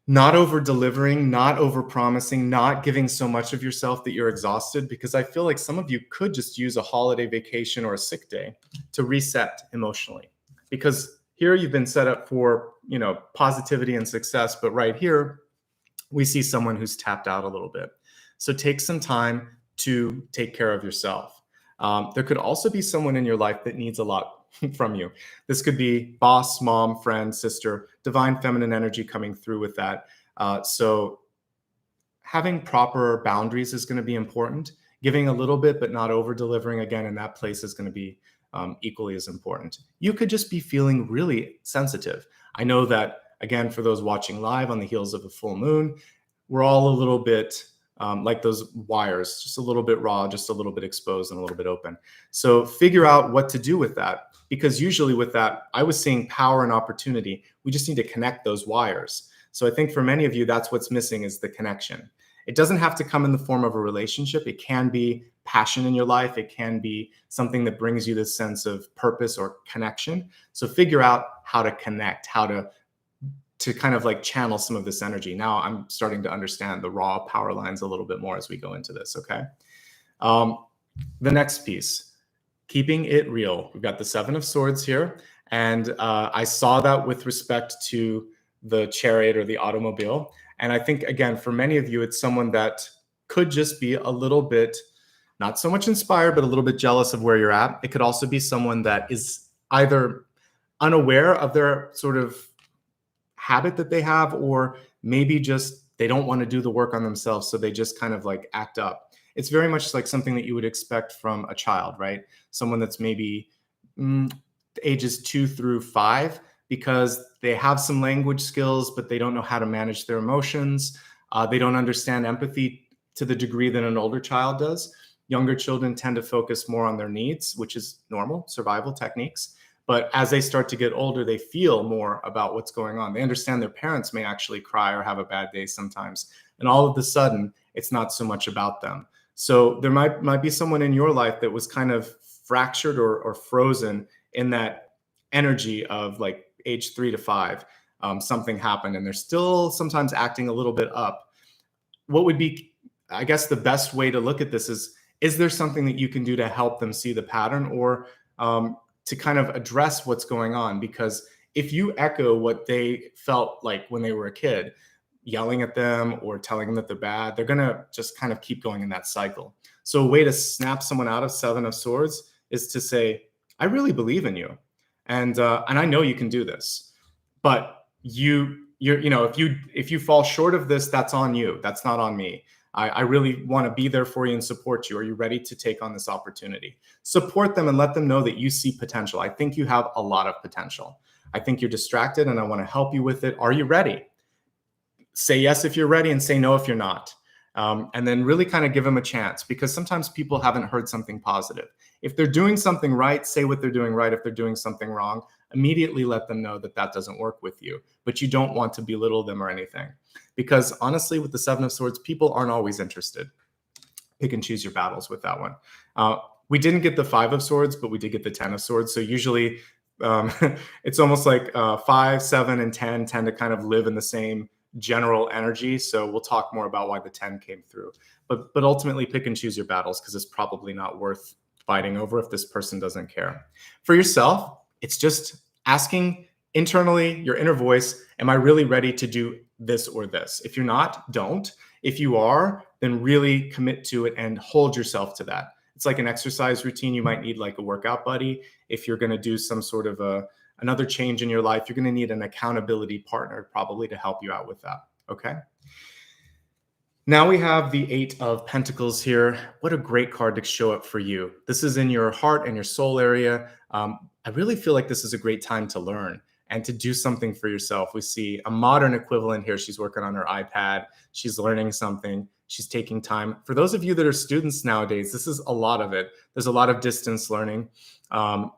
not over delivering, not over promising, not giving so much of yourself that you're exhausted, because I feel like some of you could just use a holiday vacation or a sick day to reset emotionally. Because here you've been set up for, positivity and success, but right here we see someone who's tapped out a little bit. So take some time to take care of yourself. There could also be someone in your life that needs a lot from you. This could be boss, mom, friend, sister, divine feminine energy coming through with that. So having proper boundaries is going to be important. Giving a little bit, but not over delivering again in that place is going to be equally as important. You could just be feeling really sensitive. I know that, again, for those watching live on the heels of a full moon, we're all a little bit like those wires, just a little bit raw, just a little bit exposed and a little bit open. So figure out what to do with that, because usually with that, I was seeing power and opportunity. We just need to connect those wires. So I think for many of you, that's what's missing, is the connection. It doesn't have to come in the form of a relationship. It can be passion in your life. It can be something that brings you this sense of purpose or connection. So figure out how to connect, how to kind of like channel some of this energy. Now I'm starting to understand the raw power lines a little bit more as we go into this, okay? The next piece, keeping it real. We've got the 7 of Swords here, and I saw that with respect to the chariot or the automobile. And I think, again, for many of you, it's someone that could just be a little bit, not so much inspired, but a little bit jealous of where you're at. It could also be someone that is either unaware of their sort of habit that they have, or maybe just they don't want to do the work on themselves, so they just kind of like act up. It's very much like something that you would expect from a child, right? Someone that's maybe ages 2 through 5, because they have some language skills, but they don't know how to manage their emotions. They don't understand empathy to the degree that an older child does. Younger children tend to focus more on their needs, which is normal, survival techniques. But as they start to get older, they feel more about what's going on. They understand their parents may actually cry or have a bad day sometimes. And all of a sudden, it's not so much about them. So there might be someone in your life that was kind of fractured or frozen in that energy of like age 3 to 5. Something happened and they're still sometimes acting a little bit up. What would be, I guess, the best way to look at this is there something that you can do to help them see the pattern, or to kind of address what's going on? Because if you echo what they felt like when they were a kid, yelling at them or telling them that they're bad, they're going to just kind of keep going in that cycle. So a way to snap someone out of 7 of Swords is to say, I really believe in you. And I know you can do this, but if you fall short of this, that's on you. That's not on me. I really want to be there for you and support you. Are you ready to take on this opportunity? Support them and let them know that you see potential. I think you have a lot of potential. I think you're distracted and I want to help you with it. Are you ready? Say yes if you're ready and say no if you're not. And then really kind of give them a chance, because sometimes people haven't heard something positive. If they're doing something right, say what they're doing right. If they're doing something wrong, immediately let them know that that doesn't work with you. But you don't want to belittle them or anything. Because honestly, with the 7 of Swords, people aren't always interested. Pick and choose your battles with that one. We didn't get the 5 of Swords, but we did get the 10 of Swords. So usually it's almost like 5, 7, and 10 tend to kind of live in the same general energy. So we'll talk more about why the 10 came through. But ultimately, pick and choose your battles, because it's probably not worth fighting over if this person doesn't care. For yourself, it's just asking internally, your inner voice, am I really ready to do this or this? If you're not, don't. If you are, then really commit to it and hold yourself to that. It's like an exercise routine. You might need like a workout buddy. If you're going to do some sort of another change in your life, you're going to need an accountability partner probably to help you out with that. Okay. Now we have the 8 of Pentacles here. What a great card to show up for you. This is in your heart and your soul area. I really feel like this is a great time to learn and to do something for yourself. We see a modern equivalent here. She's working on her iPad. She's learning something. She's taking time. For those of you that are students nowadays, this is a lot of it. There's a lot of distance learning.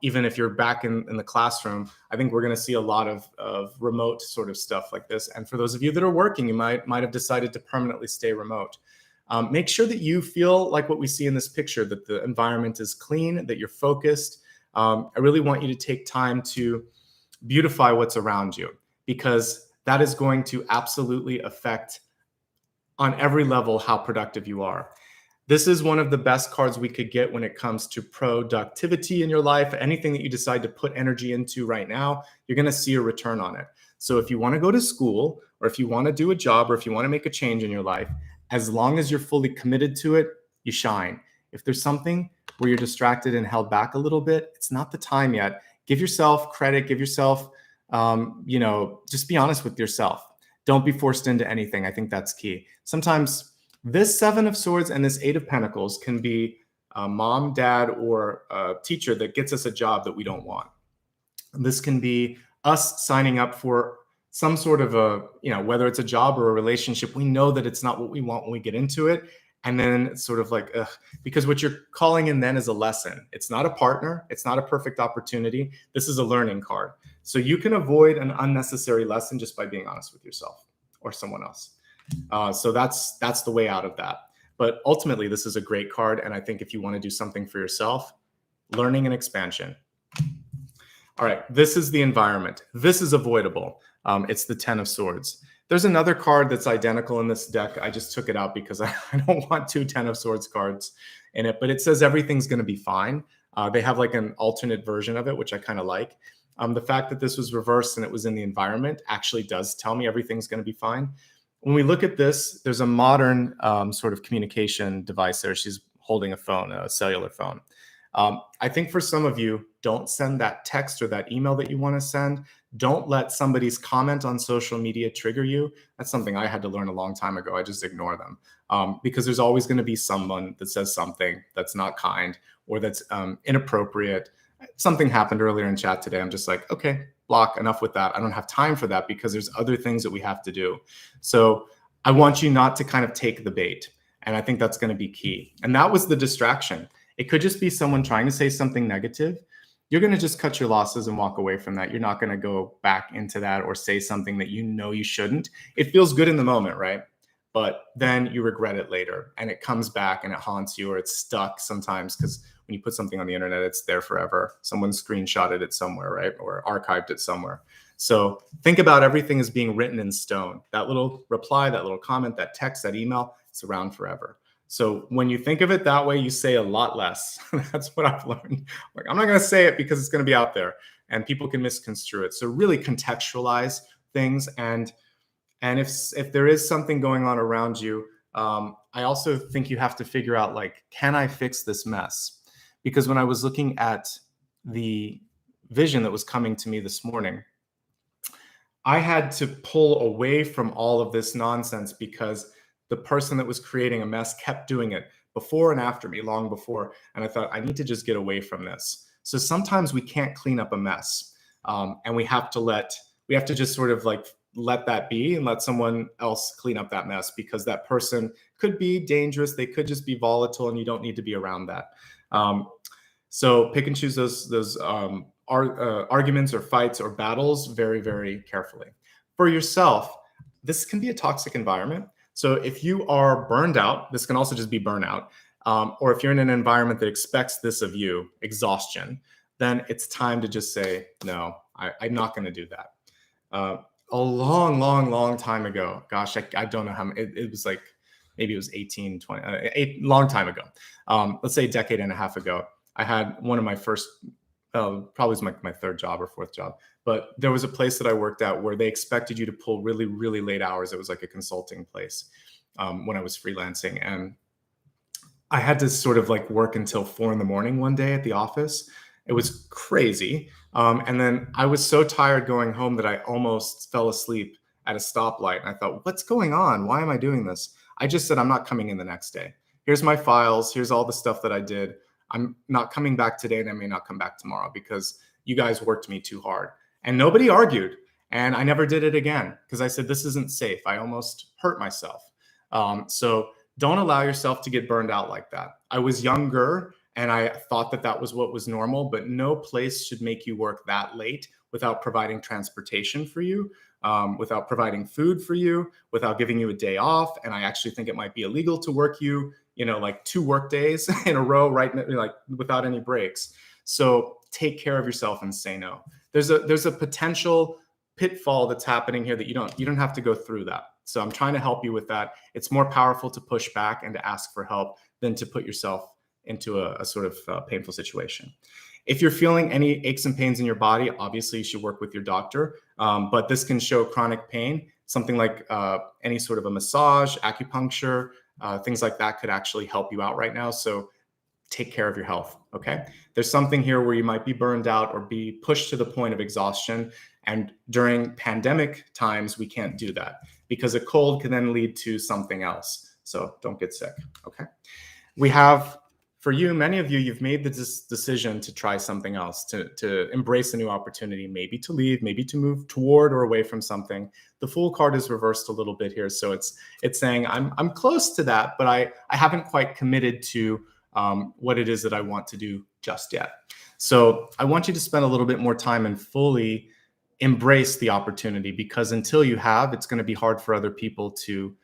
Even if you're back in the classroom, I think we're going to see a lot of remote sort of stuff like this. And for those of you that are working, you might have decided to permanently stay remote. Make sure that you feel like what we see in this picture, that the environment is clean, that you're focused. I really want you to take time to beautify what's around you, because that is going to absolutely affect on every level how productive you are. This is one of the best cards we could get when it comes to productivity in your life. Anything that you decide to put energy into right now, you're going to see a return on it. So if you want to go to school, or if you want to do a job, or if you want to make a change in your life, as long as you're fully committed to it, you shine. If there's something where you're distracted and held back a little bit, it's not the time yet. Give yourself credit, give yourself, just be honest with yourself. Don't be forced into anything. I think that's key. Sometimes this Seven of Swords and this Eight of Pentacles can be a mom, dad, or a teacher that gets us a job that we don't want. This can be us signing up for some sort of whether it's a job or a relationship, we know that it's not what we want when we get into it. And then it's sort of like, because what you're calling in then is a lesson. It's not a partner. It's not a perfect opportunity. This is a learning card. So you can avoid an unnecessary lesson just by being honest with yourself or someone else. So that's the way out of that. But ultimately, this is a great card. And I think if you want to do something for yourself, learning and expansion. All right, this is the environment. This is avoidable. It's the Ten of Swords. There's another card that's identical in this deck. I just took it out because I don't want two Ten of Swords cards in it, but it says everything's going to be fine. They have like an alternate version of it, which I kind of like. The fact that this was reversed and it was in the environment actually does tell me everything's going to be fine. When we look at this, there's a modern sort of communication device there. She's holding a phone, a cellular phone. I think for some of you, don't send that text or that email that you want to send. Don't let somebody's comment on social media trigger you. That's something I had to learn a long time ago. I just ignore them because there's always going to be someone that says something that's not kind or that's inappropriate. Something happened earlier in chat today. I'm just like, okay, block, enough with that. I don't have time for that because there's other things that we have to do. So I want you not to kind of take the bait. And I think that's going to be key. And that was the distraction. It could just be someone trying to say something negative. You're going to just cut your losses and walk away from that. You're not going to go back into that or say something that you know you shouldn't. It feels good in the moment, right? But then you regret it later and it comes back and it haunts you, or it's stuck sometimes because when you put something on the internet, it's there forever. Someone screenshotted it somewhere, right? Or archived it somewhere. So think about everything as being written in stone. That little reply, that little comment, that text, that email, it's around forever. So when you think of it that way, you say a lot less. That's what I've learned. Like, I'm not going to say it because it's going to be out there and people can misconstrue it. So really contextualize things. And if there is something going on around you, I also think you have to figure out, like, can I fix this mess? Because when I was looking at the vision that was coming to me this morning, I had to pull away from all of this nonsense because the person that was creating a mess kept doing it before and after me, long before. And I thought, I need to just get away from this. So sometimes we can't clean up a mess. And we have to just sort of like let that be and let someone else clean up that mess, because that person could be dangerous. They could just be volatile and you don't need to be around that. So pick and choose those arguments or fights or battles very, very carefully. For yourself, this can be a toxic environment. So if you are burned out, this can also just be burnout. Or if you're in an environment that expects this of you, exhaustion, then it's time to just say, no, I'm not going to do that. A long time ago, gosh, I don't know how many, it was like, maybe it was 18, 20, long time ago. Let's say a decade and a half ago, I had one of my first, probably was my third job or fourth job. But there was a place that I worked at where they expected you to pull really, really late hours. It was like a consulting place when I was freelancing. And I had to sort of like work until 4 a.m. one day at the office. It was crazy. And then I was so tired going home that I almost fell asleep at a stoplight. And I thought, what's going on? Why am I doing this? I just said, I'm not coming in the next day. Here's my files. Here's all the stuff that I did. I'm not coming back today, and I may not come back tomorrow because you guys worked me too hard. And nobody argued. And I never did it again because I said, this isn't safe. I almost hurt myself. So don't allow yourself to get burned out like that. I was younger And I thought that that was what was normal, but no place should make you work that late without providing transportation for you, without providing food for you, without giving you a day off. And I actually think it might be illegal to work you, like 2 work days in a row, right? Like without any breaks. So take care of yourself and say no. There's a potential pitfall that's happening here that you don't have to go through that. So I'm trying to help you with that. It's more powerful to push back and to ask for help than to put yourself into a sort of painful situation. If you're feeling any aches and pains in your body, obviously you should work with your doctor, but this can show chronic pain. Something like any sort of a massage, acupuncture, things like that could actually help you out right now. So take care of your health, okay? There's something here where you might be burned out or be pushed to the point of exhaustion. And during pandemic times, we can't do that because a cold can then lead to something else. So don't get sick, okay? We have, for you, many of you, you've made the decision to try something else, to embrace a new opportunity, maybe to leave, maybe to move toward or away from something. The Fool card is reversed a little bit here. So it's saying, I'm close to that, but I haven't quite committed to what it is that I want to do just yet. So I want you to spend a little bit more time and fully embrace the opportunity, because until you have, it's going to be hard for other people to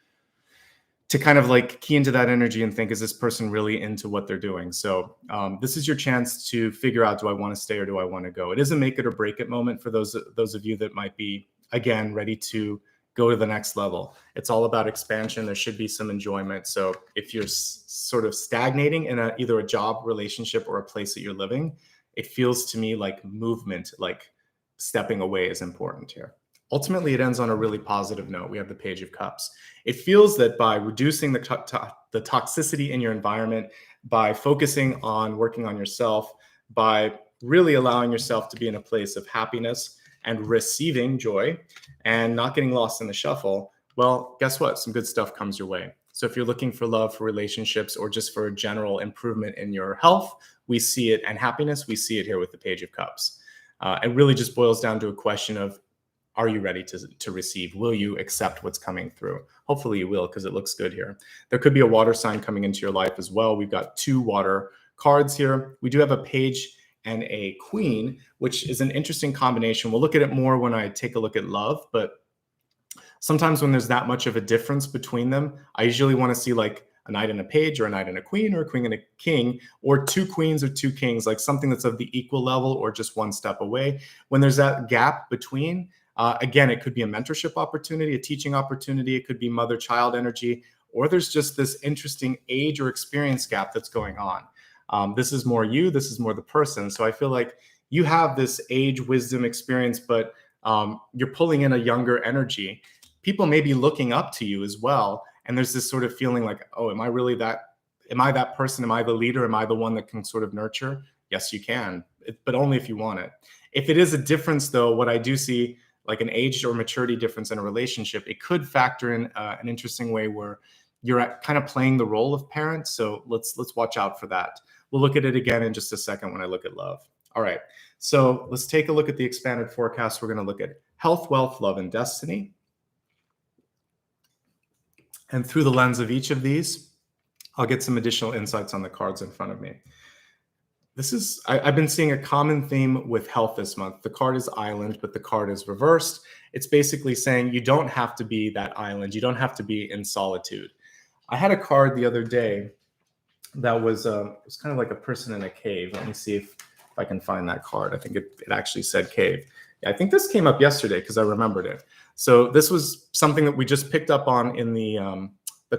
kind of like key into that energy and think, is this person really into what they're doing? So this is your chance to figure out, do I want to stay or do I want to go? It is a make it or break it moment for those of you that might be, again, ready to go to the next level. It's all about expansion. There should be some enjoyment. So if you're sort of stagnating in either a job, relationship, or a place that you're living, it feels to me like movement, like stepping away is important here. Ultimately, it ends on a really positive note. We have the Page of Cups. It feels that by reducing the toxicity in your environment, by focusing on working on yourself, by really allowing yourself to be in a place of happiness and receiving joy and not getting lost in the shuffle, well, guess what? Some good stuff comes your way. So if you're looking for love, for relationships, or just for a general improvement in your health, we see it, and happiness, we see it here with the Page of Cups. It really just boils down to a question of, are you ready to receive? Will you accept what's coming through? Hopefully you will, because it looks good here. There could be a water sign coming into your life as well. We've got 2 water cards here. We do have a page and a queen, which is an interesting combination. We'll look at it more when I take a look at love, but sometimes when there's that much of a difference between them, I usually want to see like a knight and a page, or a knight and a queen, or a queen and a king, or 2 queens or 2 kings, like something that's of the equal level or just one step away. When there's that gap between, again, it could be a mentorship opportunity, a teaching opportunity. It could be mother-child energy, or there's just this interesting age or experience gap that's going on. This is more you, this is more the person. So I feel like you have this age, wisdom, experience, but you're pulling in a younger energy. People may be looking up to you as well. And there's this sort of feeling like, oh, am I that person? Am I the leader? Am I the one that can sort of nurture? Yes, you can, but only if you want it. If it is a difference, though, what I do see, like an age or maturity difference in a relationship, it could factor in an interesting way where you're kind of playing the role of parent. So let's watch out for that. We'll look at it again in just a second when I look at love. All right, so let's take a look at the expanded forecast. We're going to look at health, wealth, love, and destiny. And through the lens of each of these, I'll get some additional insights on the cards in front of me. I've been seeing a common theme with health this month. The card is island, but the card is reversed. It's basically saying you don't have to be that island. You don't have to be in solitude. I had a card the other day that was it was kind of like a person in a cave. Let me see if I can find that card. I think it actually said cave. Yeah, I think this came up yesterday because I remembered it. So this was something that we just picked up on in the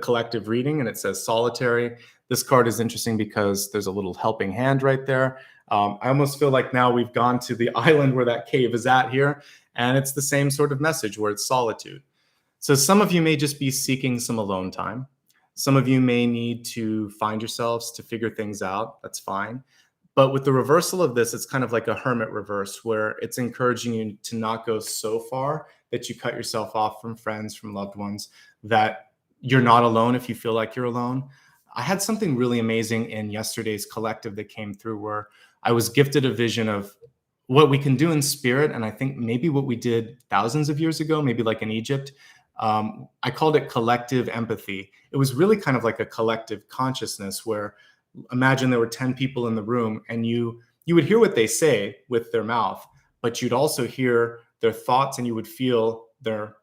collective reading, and it says solitary. This card is interesting because there's a little helping hand right there. I almost feel like now we've gone to the island where that cave is at here, and it's the same sort of message where it's solitude. So some of you may just be seeking some alone time. Some of you may need to find yourselves to figure things out. That's fine. But with the reversal of this, it's kind of like a hermit reverse, where it's encouraging you to not go so far that you cut yourself off from friends, from loved ones, that you're not alone if you feel like you're alone. I had something really amazing in yesterday's collective that came through, where I was gifted a vision of what we can do in spirit. And I think maybe what we did thousands of years ago, maybe like in Egypt, I called it collective empathy. It was really kind of like a collective consciousness where imagine there were 10 people in the room, and you would hear what they say with their mouth, but you'd also hear their thoughts, and you would feel their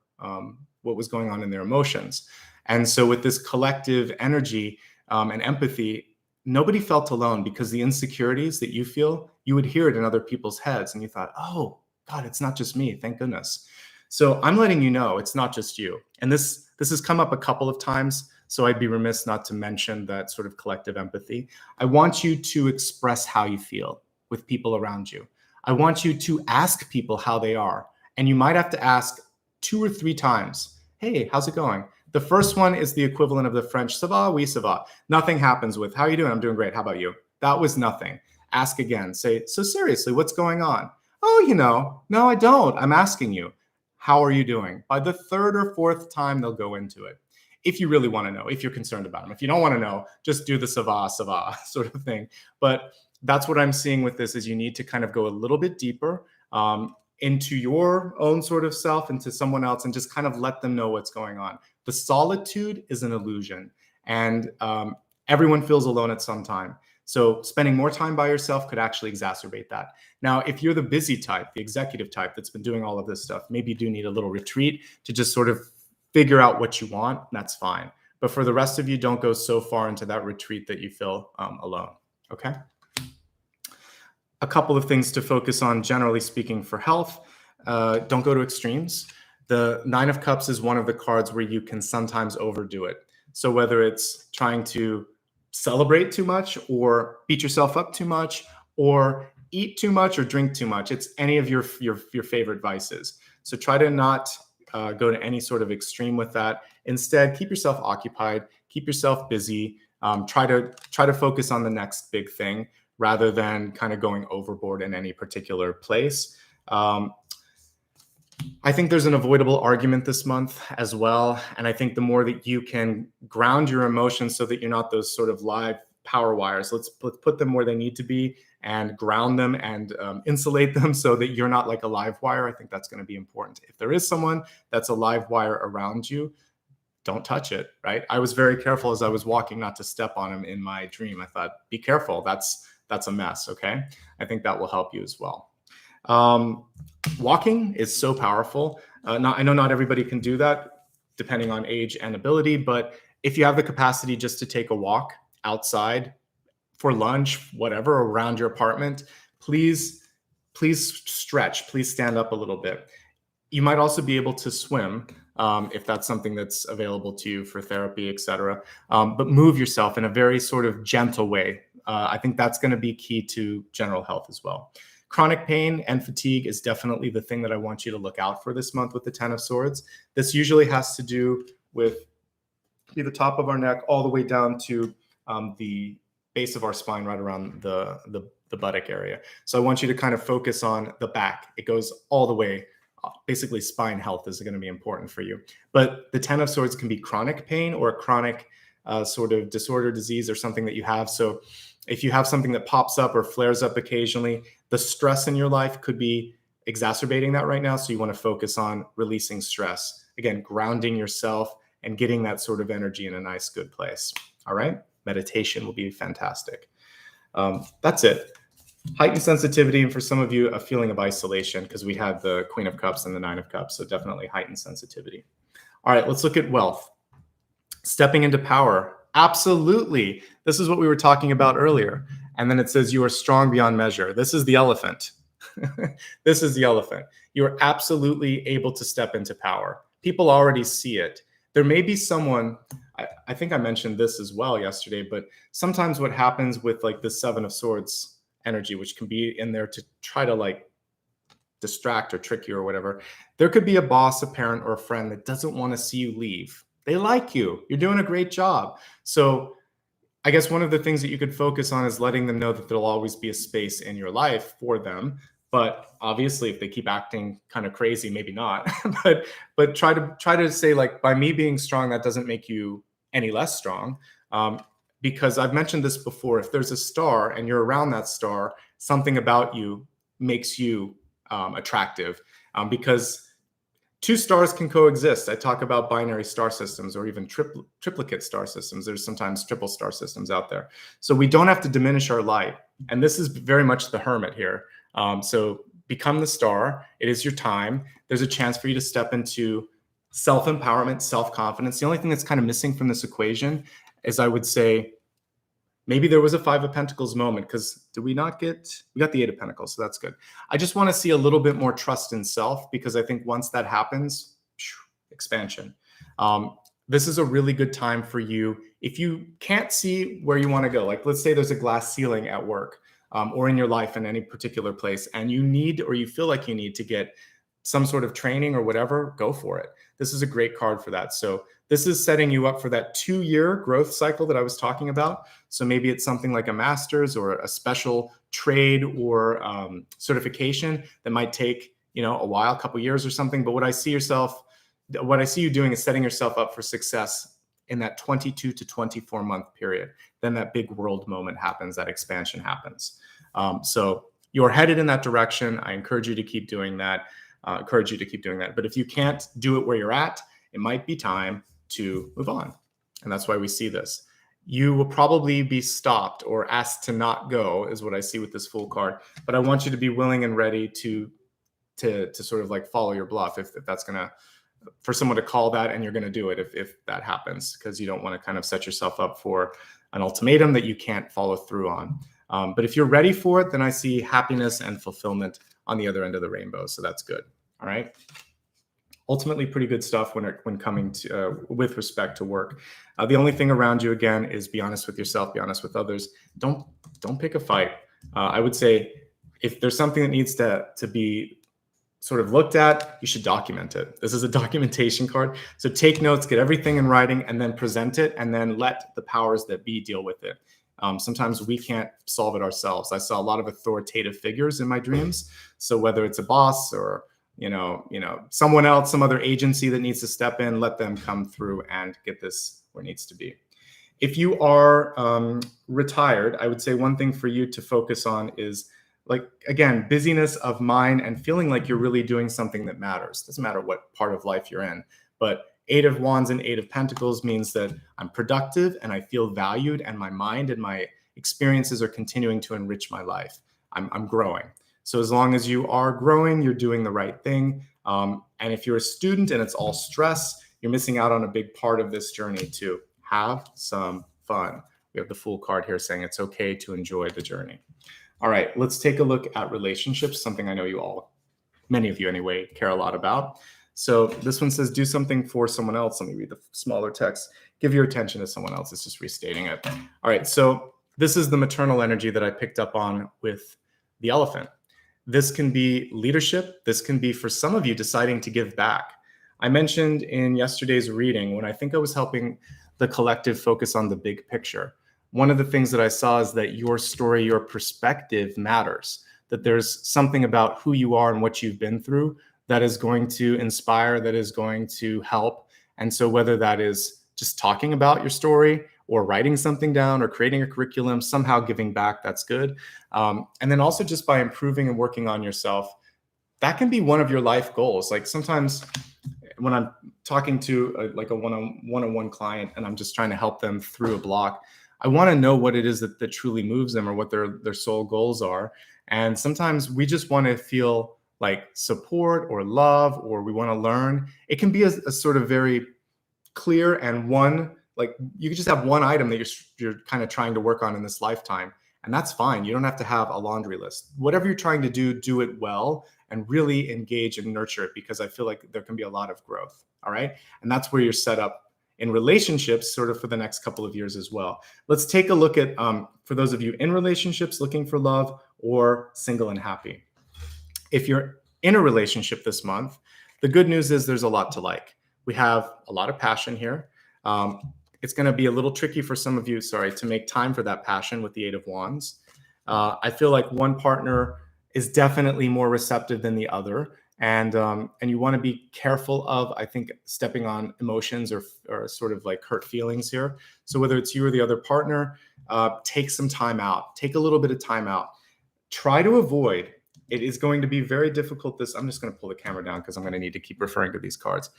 what was going on in their emotions. And so with this collective energy and empathy, nobody felt alone, because the insecurities that you feel, you would hear it in other people's heads, and you thought, oh God, it's not just me, thank goodness. So I'm letting you know it's not just you. And this has come up a couple of times, so I'd be remiss not to mention that sort of collective empathy. I want you to express how you feel with people around you. I want you to ask people how they are. And you might have to ask 2 or 3 times, hey, how's it going? The first one is the equivalent of the French, ça va, oui, ça va. Nothing happens with, how are you doing? I'm doing great. How about you? That was nothing. Ask again. Say, so seriously, what's going on? Oh, no, I don't. I'm asking you, how are you doing? By the 3rd or 4th time, they'll go into it. If you really want to know, if you're concerned about them. If you don't want to know, just do the ça va sort of thing. But that's what I'm seeing with this, is you need to kind of go a little bit deeper into your own sort of self, into someone else, and just kind of let them know what's going on. The solitude is an illusion, and everyone feels alone at some time. So spending more time by yourself could actually exacerbate that. Now, if you're the busy type, the executive type that's been doing all of this stuff, maybe you do need a little retreat to just sort of figure out what you want. That's fine. But for the rest of you, don't go so far into that retreat that you feel alone. Okay? A couple of things to focus on, generally speaking, for health. Don't go to extremes. The 9 of Cups is one of the cards where you can sometimes overdo it. So whether it's trying to celebrate too much, or beat yourself up too much, or eat too much, or drink too much, it's any of your favorite vices. So try to not go to any sort of extreme with that. Instead, keep yourself occupied, keep yourself busy. Try to focus on the next big thing, rather than kind of going overboard in any particular place. I think there's an avoidable argument this month as well. And I think the more that you can ground your emotions so that you're not those sort of live power wires, let's put them where they need to be and ground them and insulate them so that you're not like a live wire. I think that's going to be important. If there is someone that's a live wire around you, don't touch it, right? I was very careful as I was walking not to step on him in my dream. I thought, be careful. That's a mess, okay? I think that will help you as well. Walking is so powerful. I know not everybody can do that, depending on age and ability, but if you have the capacity just to take a walk outside for lunch, whatever, around your apartment, please stretch, please stand up a little bit. You might also be able to swim if that's something that's available to you for therapy, etc. But move yourself in a very sort of gentle way. I think that's going to be key to general health as well. Chronic pain and fatigue is definitely the thing that I want you to look out for this month with the 10 of Swords. This usually has to do with the top of our neck all the way down to the base of our spine, right around the buttock area. So I want you to kind of focus on the back. It goes all the way. Basically, spine health is going to be important for you. But the 10 of Swords can be chronic pain or a chronic sort of disorder, disease, or something that you have. So if you have something that pops up or flares up occasionally, the stress in your life could be exacerbating that right now. So you want to focus on releasing stress. Again, grounding yourself and getting that sort of energy in a nice, good place. All right. Meditation will be fantastic. That's it. Heightened sensitivity, and for some of you, a feeling of isolation, because we had the Queen of Cups and the 9 of Cups. So definitely heightened sensitivity. All right, let's look at wealth. Stepping into power. Absolutely. This is what we were talking about earlier. And then it says you are strong beyond measure. This is the elephant. This is the elephant. You are absolutely able to step into power. People already see it. There may be someone, I think I mentioned this as well yesterday, but sometimes what happens with like the 7 of Swords energy, which can be in there to try to like distract or trick you or whatever, there could be a boss, a parent, or a friend that doesn't want to see you leave. They like you. You're doing a great job. So I guess one of the things that you could focus on is letting them know that there'll always be a space in your life for them. But obviously, if they keep acting kind of crazy, maybe not. but try to say, like, by me being strong, that doesn't make you any less strong. Because I've mentioned this before. If there's a star and you're around that star, something about you makes you attractive. Because Two stars can coexist. I talk about binary star systems or even triplicate star systems. There's sometimes triple star systems out there. So we don't have to diminish our light. And this is very much the hermit here. So become the star. It is your time. There's a chance for you to step into self-empowerment, self-confidence. The only thing that's kind of missing from this equation is, I would say, maybe there was a Five of Pentacles moment, because we got the Eight of Pentacles, so that's good. I just want to see a little bit more trust in self, because I think once that happens, expansion. This is a really good time for you. If you can't see where you want to go, like let's say there's a glass ceiling at work or in your life in any particular place, and you need, or you feel like you need to get some sort of training or whatever, go for it. This is a great card for that. So this is setting you up for that 2-year growth cycle that I was talking about. So maybe it's something like a master's or a special trade or certification that might take, a while, a couple years or something. But what I see you doing is setting yourself up for success in that 22 to 24 month period. Then that big world moment happens, that expansion happens. So you're headed in that direction. I encourage you to keep doing that. But if you can't do it where you're at, it might be time to move on. And that's why we see this. You will probably be stopped or asked to not go, is what I see with this Fool card. But I want you to be willing and ready to sort of like follow your bluff if that's going to, for someone to call that, and you're going to do it if that happens, because you don't want to kind of set yourself up for an ultimatum that you can't follow through on. But if you're ready for it, then I see happiness and fulfillment on the other end of the rainbow. So that's good. All right. Ultimately, pretty good stuff when coming to with respect to work. The only thing around you, again, is be honest with yourself, be honest with others. Don't pick a fight. I would say if there's something that needs to be sort of looked at, you should document it. This is a documentation card. So take notes, get everything in writing, and then present it, and then let the powers that be deal with it. Sometimes we can't solve it ourselves. I saw a lot of authoritative figures in my dreams. So whether it's a boss or someone else, some other agency that needs to step in, let them come through and get this where it needs to be. If you are retired, I would say one thing for you to focus on is, like, again, busyness of mind and feeling like you're really doing something that matters. Doesn't matter what part of life you're in, but Eight of Wands and Eight of Pentacles means that I'm productive and I feel valued, and my mind and my experiences are continuing to enrich my life. I'm growing. So as long as you are growing, you're doing the right thing. And if you're a student and it's all stress, you're missing out on a big part of this journey too. Have some fun. We have the Fool card here saying it's okay to enjoy the journey. All right, let's take a look at relationships, something I know you all, many of you anyway, care a lot about. So this one says, do something for someone else. Let me read the smaller text. Give your attention to someone else. It's just restating it. All right, so this is the maternal energy that I picked up on with the elephant. This can be leadership. This can be, for some of you, deciding to give back. I mentioned in yesterday's reading, when I think I was helping the collective focus on the big picture, one of the things that I saw is that your story, your perspective matters, that there's something about who you are and what you've been through that is going to inspire, that is going to help. And so whether that is just talking about your story or writing something down or creating a curriculum, somehow giving back, that's good. And then also just by improving and working on yourself, that can be one of your life goals. Like sometimes when I'm talking to a one-on-one client and I'm just trying to help them through a block, I want to know what it is that truly moves them or what their soul goals are. And sometimes we just want to feel like support or love, or we want to learn. It can be a sort of very clear and like you could just have one item that you're kind of trying to work on in this lifetime. And that's fine. You don't have to have a laundry list. Whatever you're trying to do it well and really engage and nurture it, because I feel like there can be a lot of growth. All right. And that's where you're set up in relationships sort of for the next couple of years as well. Let's take a look at, for those of you in relationships looking for love or single and happy. If you're in a relationship this month, the good news is there's a lot to like. We have a lot of passion here. It's going to be a little tricky for some of you, to make time for that passion with the Eight of Wands. I feel like one partner is definitely more receptive than the other. And you want to be careful of, I think, stepping on emotions or sort of like hurt feelings here. So whether it's you or the other partner, take some time out. Take a little bit of time out. Try to avoid It is going to be very difficult. I'm just going to pull the camera down because I'm going to need to keep referring to these cards.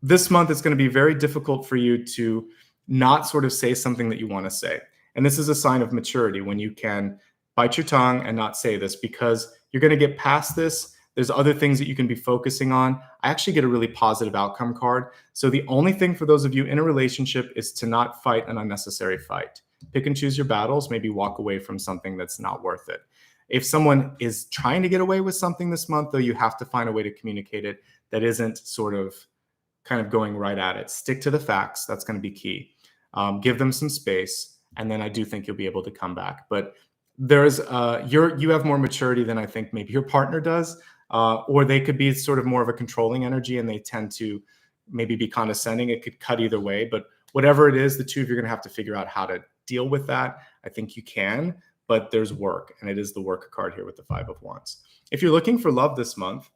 This month, it's going to be very difficult for you to not sort of say something that you want to say. And this is a sign of maturity when you can bite your tongue and not say this, because you're going to get past this. There's other things that you can be focusing on. I actually get a really positive outcome card. So the only thing for those of you in a relationship is to not fight an unnecessary fight. Pick and choose your battles, maybe walk away from something that's not worth it. If someone is trying to get away with something this month, though, you have to find a way to communicate it that isn't sort of kind of going right at it. Stick to the facts. That's going to be key. Give them some space, and then I do think you'll be able to come back. But there's you have more maturity than I think maybe your partner does, or they could be sort of more of a controlling energy, and they tend to maybe be condescending. It could cut either way, but whatever it is, the two of you are going to have to figure out how to deal with that. I think you can, but there's work, and it is the work card here with the Five of Wands. If you're looking for love this month,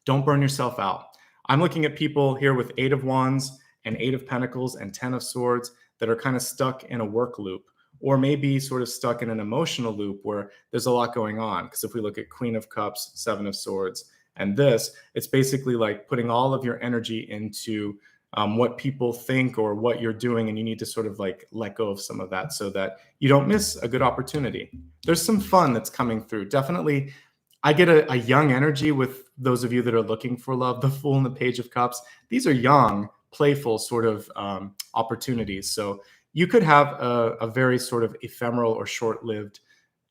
don't burn yourself out. I'm looking at people here with Eight of Wands and Eight of Pentacles and 10 of Swords that are kind of stuck in a work loop, or maybe sort of stuck in an emotional loop where there's a lot going on. Because if we look at Queen of Cups, Seven of Swords, and this, it's basically like putting all of your energy into what people think or what you're doing, and you need to sort of like let go of some of that so that you don't miss a good opportunity. There's some fun that's coming through. Definitely, I get a young energy with those of you that are looking for love. The Fool and the Page of Cups, these are young, playful sort of opportunities. So you could have a very sort of ephemeral or short-lived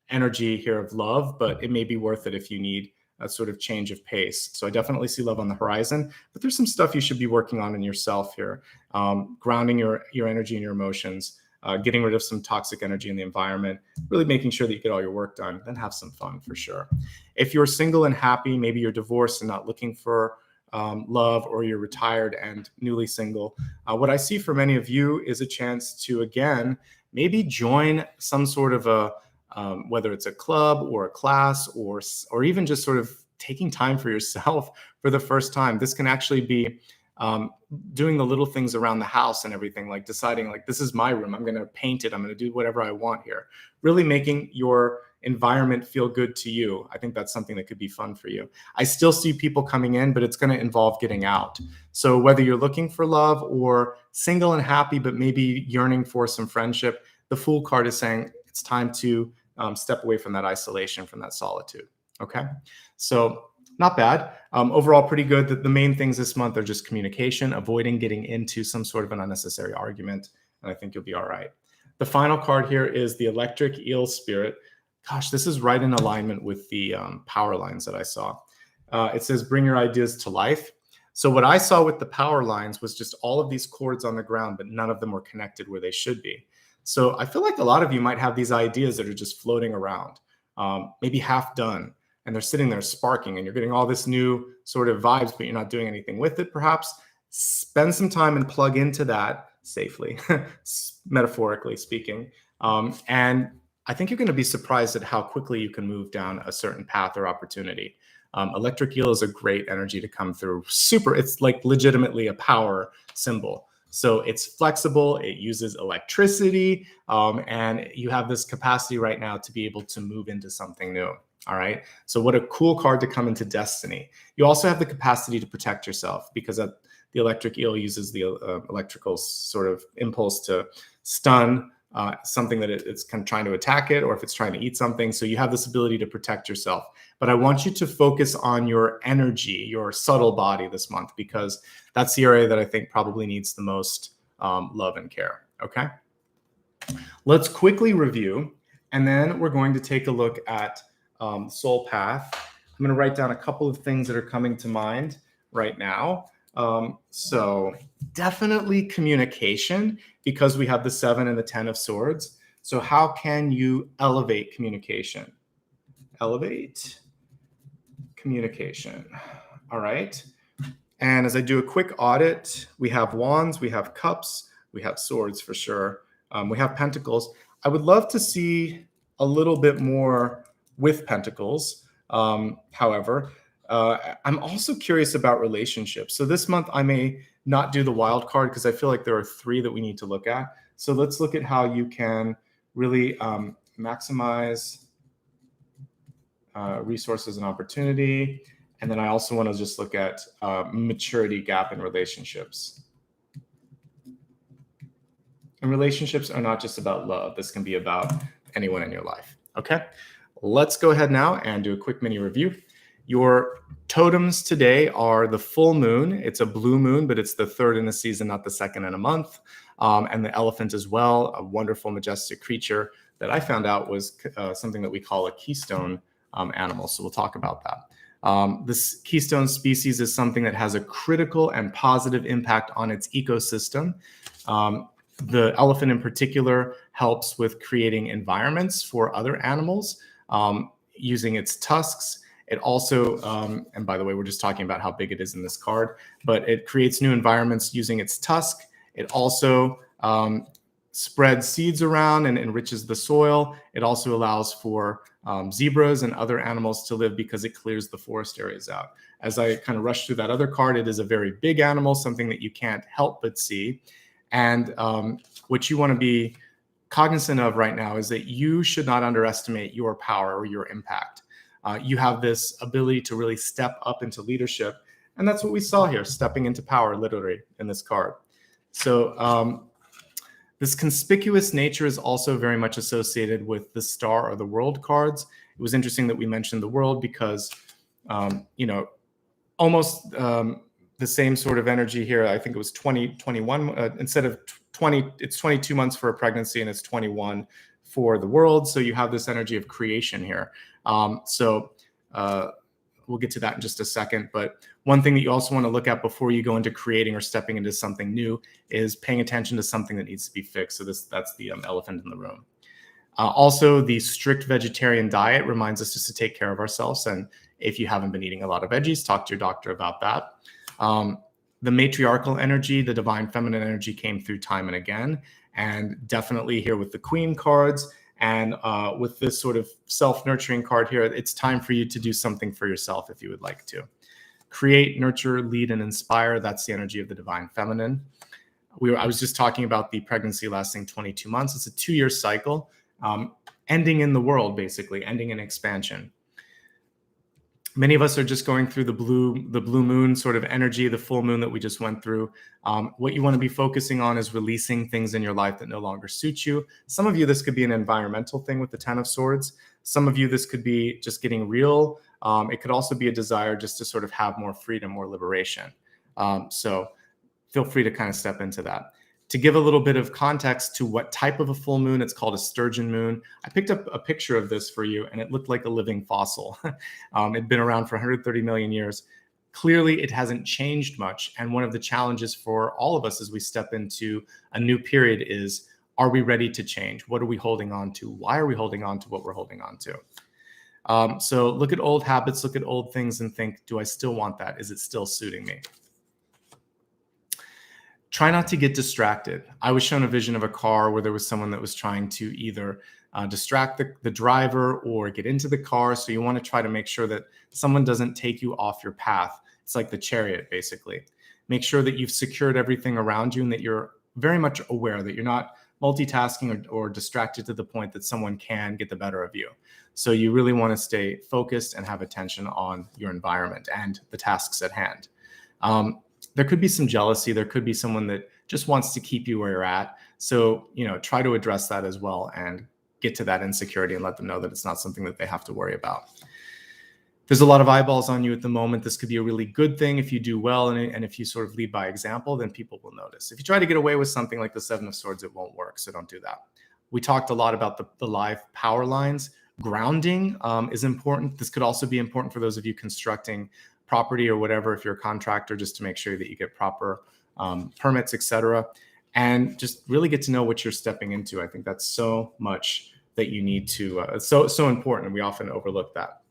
energy here of love, but it may be worth it if you need a sort of change of pace. So I definitely see love on the horizon, but there's some stuff you should be working on in yourself here. Grounding your energy and your emotions, getting rid of some toxic energy in the environment, really making sure that you get all your work done, then have some fun for sure. If you're single and happy, maybe you're divorced and not looking for love, or you're retired and newly single, what I see for many of you is a chance to, again, maybe join some sort of a whether it's a club or a class, or even just sort of taking time for yourself for the first time. This can actually be doing the little things around the house and everything, like deciding like, this is my room, I'm going to paint it, I'm going to do whatever I want here. Really making your environment feel good to you. I think that's something that could be fun for you. I still see people coming in, but it's going to involve getting out. So whether you're looking for love or single and happy, but maybe yearning for some friendship, the Fool card is saying it's time to step away from that isolation, from that solitude. Okay, so not bad. Overall, pretty good. The main things this month are just communication, avoiding getting into some sort of an unnecessary argument, and I think you'll be all right. The final card here is the Electric Eel Spirit. Gosh, this is right in alignment with the power lines that I saw. It says, bring your ideas to life. So what I saw with the power lines was just all of these cords on the ground, but none of them were connected where they should be. So I feel like a lot of you might have these ideas that are just floating around, maybe half done, and they're sitting there sparking, and you're getting all this new sort of vibes, but you're not doing anything with it. Perhaps spend some time and plug into that safely, metaphorically speaking. And I think you're going to be surprised at how quickly you can move down a certain path or opportunity. Electric eel is a great energy to come through. It's like legitimately a power symbol. So it's flexible, it uses electricity, and you have this capacity right now to be able to move into something new. All right. So what a cool card to come into destiny. You also have the capacity to protect yourself, because the electric eel uses the electrical sort of impulse to stun something that it's kind of trying to attack it, or if it's trying to eat something. So you have this ability to protect yourself. But I want you to focus on your energy, your subtle body this month, because that's the area that I think probably needs the most love and care. Okay. Let's quickly review, and then we're going to take a look at soul path. I'm going to write down a couple of things that are coming to mind right now. So definitely communication, because we have the 7 and the 10 of Swords. So how can you elevate communication? Elevate communication. All right. And as I do a quick audit, we have Wands, we have Cups, we have Swords for sure. We have Pentacles. I would love to see a little bit more with Pentacles. However, I'm also curious about relationships. So this month I may not do the wild card, because I feel like there are 3 that we need to look at. So let's look at how you can really maximize resources and opportunity. And then I also want to just look at maturity gap in relationships. And relationships are not just about love. This can be about anyone in your life. Okay, let's go ahead now and do a quick mini review. Your totems today are the full moon. It's a blue moon, but it's the third in a season, not the second in a month. And the elephant as well, a wonderful, majestic creature that I found out was something that we call a keystone animal. So we'll talk about that. This keystone species is something that has a critical and positive impact on its ecosystem. The elephant in particular helps with creating environments for other animals using its tusks. It also, and by the way, we're just talking about how big it is in this card, but it creates new environments using its tusk. It also spreads seeds around and enriches the soil. It also allows for zebras and other animals to live because it clears the forest areas out. As I kind of rush through that other card, it is a very big animal, something that you can't help but see. And what you want to be cognizant of right now is that you should not underestimate your power or your impact. You have this ability to really step up into leadership. And that's what we saw here, stepping into power, literally, in this card. So this conspicuous nature is also very much associated with the star or the world cards. It was interesting that we mentioned the world because, almost the same sort of energy here. I think it was 21 instead of 20, it's 22 months for a pregnancy and it's 21 for the world. So you have this energy of creation here. We'll get to that in just a second. But one thing that you also want to look at before you go into creating or stepping into something new is paying attention to something that needs to be fixed. So that's the elephant in the room. Also, the strict vegetarian diet reminds us just to take care of ourselves. And if you haven't been eating a lot of veggies, talk to your doctor about that. The matriarchal energy, the divine feminine energy came through time and again, and definitely here with the queen cards and with this sort of self-nurturing card here, it's time for you to do something for yourself if you would like to. Create, nurture, lead, and inspire. That's the energy of the divine feminine. I was just talking about the pregnancy lasting 22 months. It's a 2-year cycle, ending in the world, basically, ending in expansion. Many of us are just going through the blue moon sort of energy, the full moon that we just went through. What you want to be focusing on is releasing things in your life that no longer suit you. Some of you, this could be an environmental thing with the 10 of Swords. Some of you, this could be just getting real. It could also be a desire just to sort of have more freedom, more liberation. So feel free to kind of step into that. To give a little bit of context to what type of a full moon, it's called a sturgeon moon. I picked up a picture of this for you, and it looked like a living fossil. It'd been around for 130 million years. Clearly, it hasn't changed much. And one of the challenges for all of us as we step into a new period is, are we ready to change? What are we holding on to? Why are we holding on to what we're holding on to? So look at old habits, look at old things and think, do I still want that? Is it still suiting me? Try not to get distracted. I was shown a vision of a car where there was someone that was trying to either distract the driver or get into the car. So you want to try to make sure that someone doesn't take you off your path. It's like the chariot, basically. Make sure that you've secured everything around you and that you're very much aware that you're not multitasking or distracted to the point that someone can get the better of you. So you really want to stay focused and have attention on your environment and the tasks at hand. There could be some jealousy. There could be someone that just wants to keep you where you're at. So, try to address that as well and get to that insecurity and let them know that it's not something that they have to worry about. There's a lot of eyeballs on you at the moment. This could be a really good thing if you do well. And if you sort of lead by example, then people will notice. If you try to get away with something like the 7 of Swords, it won't work. So don't do that. We talked a lot about the live power lines. Grounding is important. This could also be important for those of you constructing property or whatever, if you're a contractor, just to make sure that you get proper permits, etc. And just really get to know what you're stepping into. I think that's so much that you need to, so important. And we often overlook that.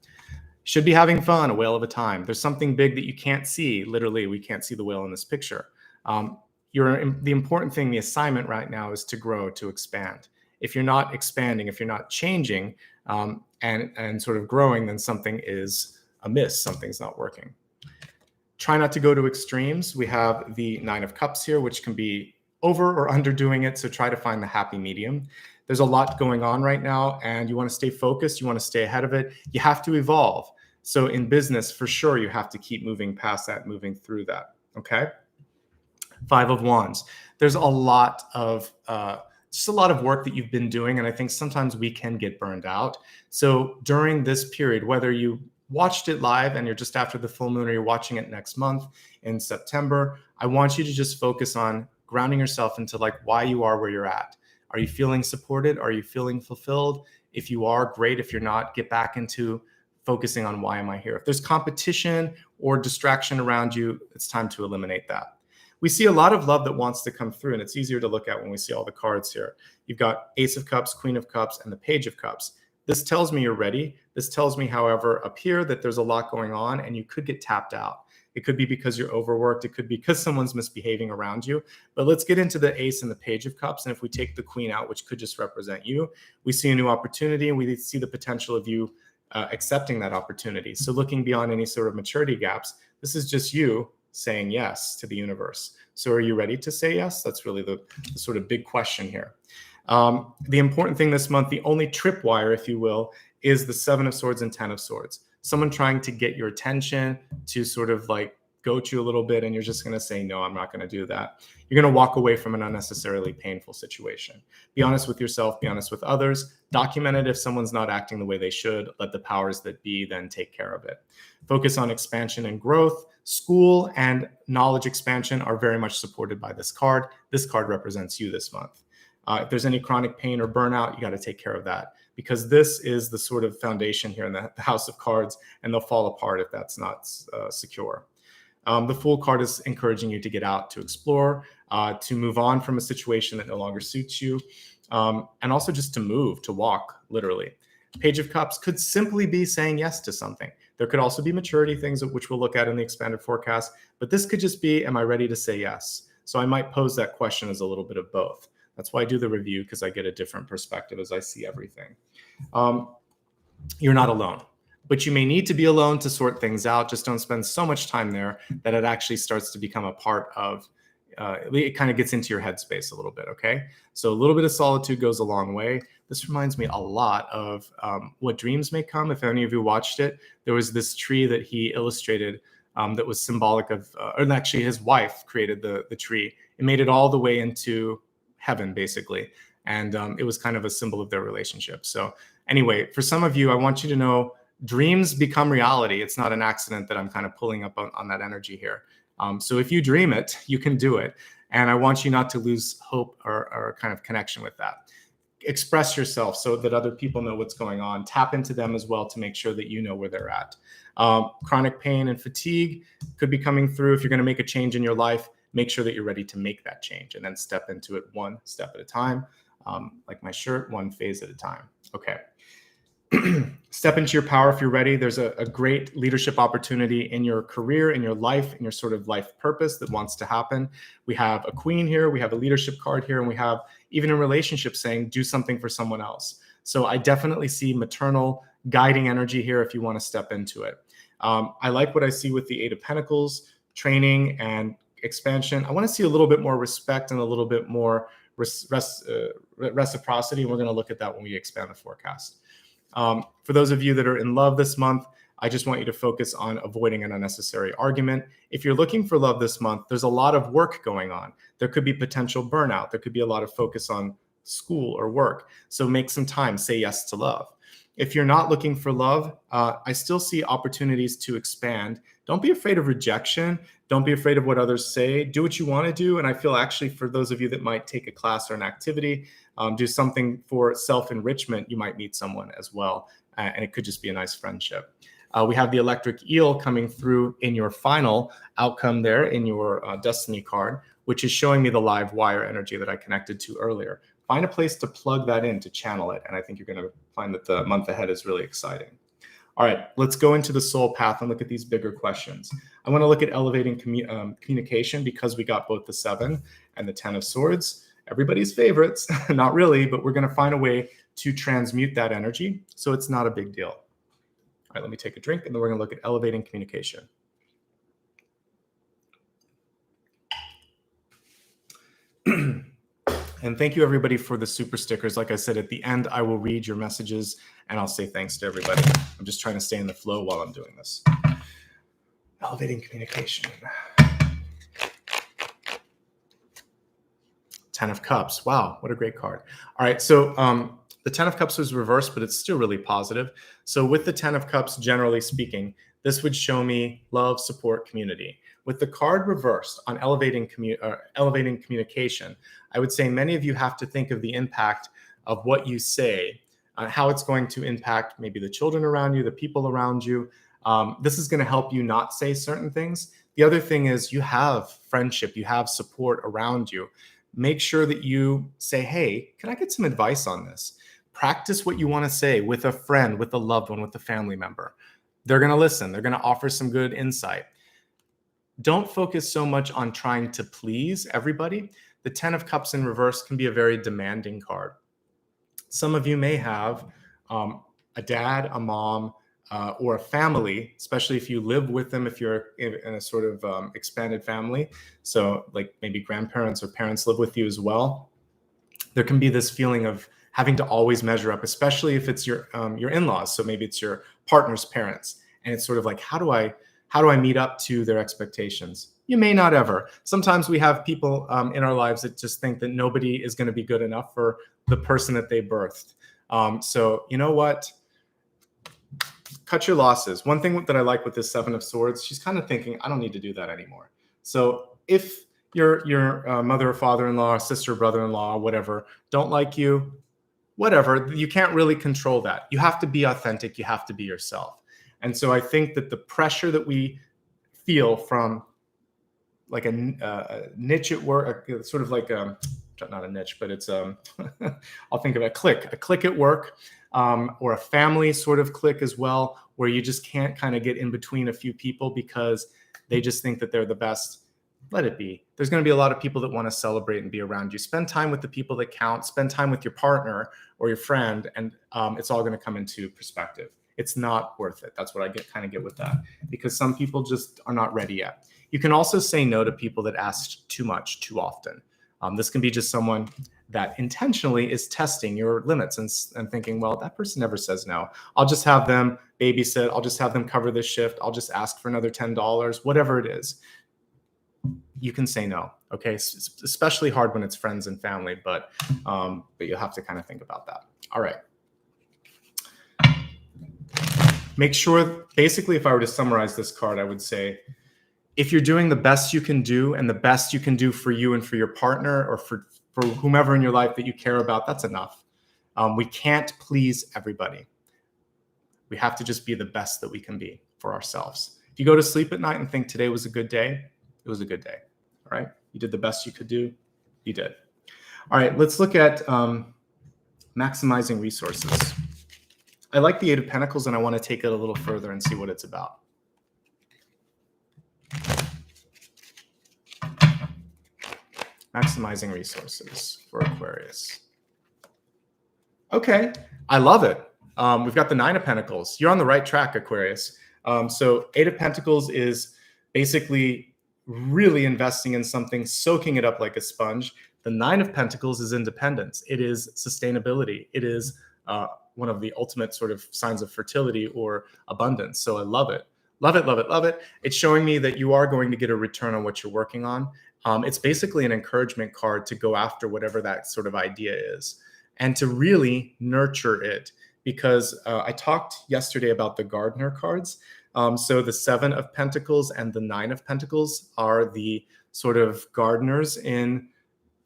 Should be having fun, a whale of a time. There's something big that you can't see. Literally, we can't see the whale in this picture. The important thing, the assignment right now is to grow, to expand. If you're not expanding, if you're not changing and sort of growing, then something is amiss, something's not working. Try not to go to extremes. We have the 9 of Cups here, which can be over or underdoing it. So try to find the happy medium. There's a lot going on right now, and you want to stay focused. You want to stay ahead of it. You have to evolve. So in business, for sure, you have to keep moving past that, moving through that. Okay. Five of Wands. There's a lot of just a lot of work that you've been doing, and I think sometimes we can get burned out. So during this period, whether you watched it live and you're just after the full moon, or you're watching it next month in September, I want you to just focus on grounding yourself into like why you are where you're at. Are you feeling supported? Are you feeling fulfilled? If you are, great. If you're not, get back into focusing on why am I here. If there's competition or distraction around you, it's time to eliminate that. We see a lot of love that wants to come through, and it's easier to look at when we see all the cards here. You've got Ace of Cups, Queen of Cups, and the Page of Cups. This tells me you're ready. This tells me, however, up here that there's a lot going on and you could get tapped out. It could be because you're overworked. It could be because someone's misbehaving around you. But let's get into the Ace and the Page of Cups. And if we take the Queen out, which could just represent you, we see a new opportunity, and we see the potential of you accepting that opportunity. So looking beyond any sort of maturity gaps, this is just you saying yes to the universe. So are you ready to say yes? That's really the sort of big question here. The important thing this month, the only tripwire, if you will, is the Seven of Swords and 10 of Swords. Someone trying to get your attention to sort of like goat you a little bit, and you're just going to say, no, I'm not going to do that. You're going to walk away from an unnecessarily painful situation. Be honest with yourself, be honest with others, document it if someone's not acting the way they should, let the powers that be then take care of it. Focus on expansion and growth. School and knowledge expansion are very much supported by this card. This card represents you this month. If there's any chronic pain or burnout, you got to take care of that, because this is the sort of foundation here in the House of Cards, and they'll fall apart if that's not secure. The Fool card is encouraging you to get out, to explore, to move on from a situation that no longer suits you, and also just to move, to walk, literally. Page of Cups could simply be saying yes to something. There could also be maturity things, which we'll look at in the expanded forecast, but this could just be, am I ready to say yes? So I might pose that question as a little bit of both. That's why I do the review, because I get a different perspective as I see everything. You're not alone, but you may need to be alone to sort things out. Just don't spend so much time there that it actually starts to become a part of, it kind of gets into your headspace a little bit, okay? So a little bit of solitude goes a long way. This reminds me a lot of What Dreams May Come. If any of you watched it, there was this tree that he illustrated that was symbolic of, or actually his wife created the tree. It made it all the way into heaven, basically. And it was kind of a symbol of their relationship. So anyway, for some of you, I want you to know dreams become reality. It's not an accident that I'm kind of pulling up on that energy here. So if you dream it, you can do it. And I want you not to lose hope or kind of connection with that. Express yourself so that other people know what's going on. Tap into them as well to make sure that you know where they're at. Chronic pain and fatigue could be coming through. If you're going to make a change in your life, make sure that you're ready to make that change and then step into it one step at a time. Like my shirt, one phase at a time. Okay. Step into your power if you're ready. There's a great leadership opportunity in your career, in your life, in your sort of life purpose that wants to happen. We have a queen here, we have a leadership card here, and we have even a relationship saying do something for someone else. So I definitely see maternal guiding energy here if you want to step into it. I like what I see with the Eight of Pentacles, training and expansion. I want to see a little bit more respect and a little bit more reciprocity. And we're going to look at that when we expand the forecast. For those of you that are in love this month, I just want you to focus on avoiding an unnecessary argument. If you're looking for love this month, there's a lot of work going on. There could be potential burnout. There could be a lot of focus on school or work. So make some time, say yes to love. If you're not looking for love, I still see opportunities to expand. Don't be afraid of rejection. Don't be afraid of what others say. Do what you want to do. And I feel actually for those of you that might take a class or an activity, do something for self-enrichment, you might meet someone as well. And it could just be a nice friendship. We have the electric eel coming through in your final outcome there in your destiny card, which is showing me the live wire energy that I connected to earlier. Find a place to plug that in, to channel it. And I think you're going to find that the month ahead is really exciting. All right, let's go into the soul path and look at these bigger questions. I want to look at elevating communication because we got both the 7 and the 10 of Swords. Everybody's favorites, not really, but we're going to find a way to transmute that energy so it's not a big deal. All right, let me take a drink and then we're going to look at elevating communication. And thank you everybody for the super stickers. Like I said, at the end, I will read your messages and I'll say thanks to everybody. I'm just trying to stay in the flow while I'm doing this. Elevating communication. 10 of Cups. Wow, what a great card. All right, so the 10 of Cups was reversed, but it's still really positive. So with the 10 of Cups, generally speaking, this would show me love, support, community. With the card reversed on elevating communication, I would say many of you have to think of the impact of what you say, how it's going to impact maybe the children around you, the people around you. This is going to help you not say certain things. The other thing is you have friendship, you have support around you. Make sure that you say, hey, can I get some advice on this? Practice what you want to say with a friend, with a loved one, with a family member. They're going to listen. They're going to offer some good insight. Don't focus so much on trying to please everybody. The 10 of Cups in reverse can be a very demanding card. Some of you may have a dad, a mom, or a family, especially if you live with them, if you're in a sort of expanded family. So like maybe grandparents or parents live with you as well. There can be this feeling of having to always measure up, especially if it's your in-laws. So maybe it's your partner's parents. And it's sort of like, how do I meet up to their expectations? You may not ever. Sometimes we have people in our lives that just think that nobody is going to be good enough for the person that they birthed. So you know what? Cut your losses. One thing that I like with this 7 of Swords, she's kind of thinking, I don't need to do that anymore. So if your mother or father-in-law, sister, brother-in-law, whatever, don't like you, whatever, you can't really control that. You have to be authentic. You have to be yourself. And so I think that the pressure that we feel from like a niche at work, sort of like not a niche, but it's I'll think of a clique at work, or a family sort of clique as well, where you just can't kind of get in between a few people because they just think that they're the best. Let it be. There's going to be a lot of people that want to celebrate and be around you. Spend time with the people that count. Spend time with your partner or your friend, and it's all going to come into perspective. It's not worth it. That's what I kind of get with that, because some people just are not ready yet. You can also say no to people that ask too much too often. This can be just someone that intentionally is testing your limits and thinking, well, that person never says no. I'll just have them babysit. I'll just have them cover this shift. I'll just ask for another $10, whatever it is. You can say no. Okay. It's especially hard when it's friends and family, but you'll have to kind of think about that. All right. Make sure, basically, if I were to summarize this card, I would say, if you're doing the best you can do and the best you can do for you and for your partner or for whomever in your life that you care about, that's enough. We can't please everybody. We have to just be the best that we can be for ourselves. If you go to sleep at night and think today was a good day, it was a good day. All right. You did the best you could do. You did. All right. Let's look at maximizing resources. I like the 8 of Pentacles, and I want to take it a little further and see what it's about. Maximizing resources for Aquarius. Okay, I love it. We've got the 9 of Pentacles. You're on the right track, Aquarius. So 8 of Pentacles is basically really investing in something, soaking it up like a sponge. The 9 of Pentacles is independence. It is sustainability. It is one of the ultimate sort of signs of fertility or abundance. So I love it. Love it, love it, love it. It's showing me that you are going to get a return on what you're working on. It's basically an encouragement card to go after whatever that sort of idea is and to really nurture it, because I talked yesterday about the gardener cards. So the 7 of Pentacles and the 9 of Pentacles are the sort of gardeners in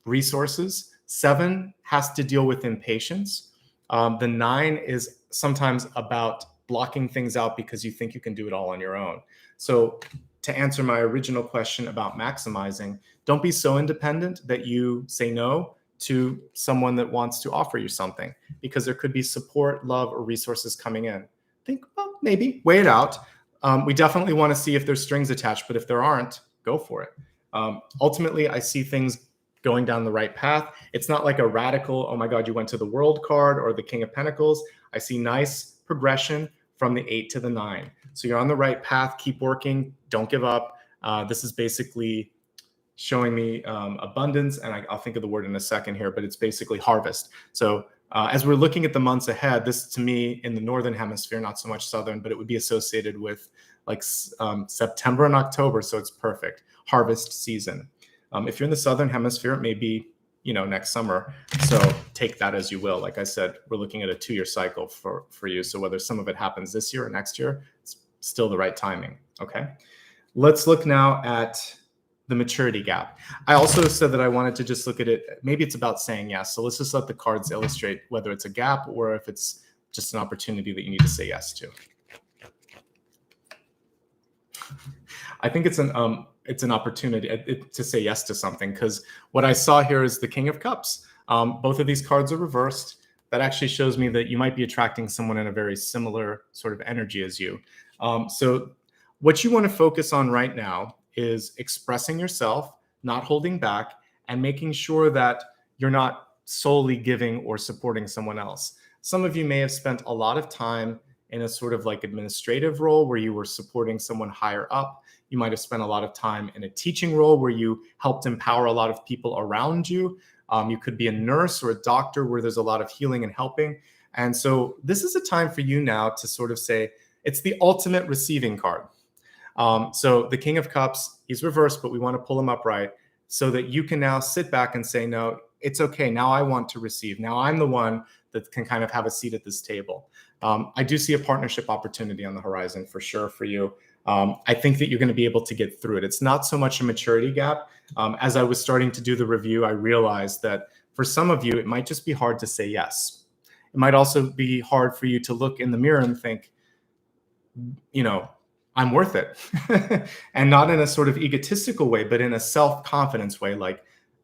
resources. 7 has to deal with impatience. The 9 is sometimes about blocking things out because you think you can do it all on your own. So to answer my original question about maximizing, don't be so independent that you say no to someone that wants to offer you something, because there could be support, love, or resources coming in. Think, well, maybe, weigh it out. We definitely want to see if there's strings attached, but if there aren't, go for it. Ultimately, I see things going down the right path. It's not like a radical, oh my God, you went to the World card or the King of Pentacles. I see nice progression from the 8 to the 9. So you're on the right path. Keep working. Don't give up. This is basically showing me abundance, and I'll think of the word in a second here, but it's basically harvest. So as we're looking at the months ahead, this to me in the northern hemisphere, not so much southern, but it would be associated with like September and October, so it's perfect harvest season. If you're in the southern hemisphere, it may be next summer. So take that as you will. Like I said, we're looking at a 2-year cycle for you. So whether some of it happens this year or next year, it's still the right timing. Okay. Let's look now at the maturity gap. I also said that I wanted to just look at it. Maybe it's about saying yes. So let's just let the cards illustrate whether it's a gap or if it's just an opportunity that you need to say yes to. I think it's an opportunity to say yes to something, because what I saw here is the King of Cups. Both of these cards are reversed. That actually shows me that you might be attracting someone in a very similar sort of energy as you. So what you want to focus on right now is expressing yourself, not holding back, and making sure that you're not solely giving or supporting someone else. Some of you may have spent a lot of time in a sort of like administrative role where you were supporting someone higher up. You might have spent a lot of time in a teaching role where you helped empower a lot of people around you. You could be a nurse or a doctor where there's a lot of healing and helping. And so this is a time for you now to sort of say, it's the ultimate receiving card. So the King of Cups, he's reversed, but we want to pull him upright so that you can now sit back and say, no, it's okay. Now I want to receive. Now I'm the one that can kind of have a seat at this table. I do see a partnership opportunity on the horizon for sure for you. I think that you're going to be able to get through it. It's not so much a maturity gap. As I was starting to do the review, I realized that for some of you, it might just be hard to say yes. It might also be hard for you to look in the mirror and think, I'm worth it. And not in a sort of egotistical way, but in a self-confidence way. Like,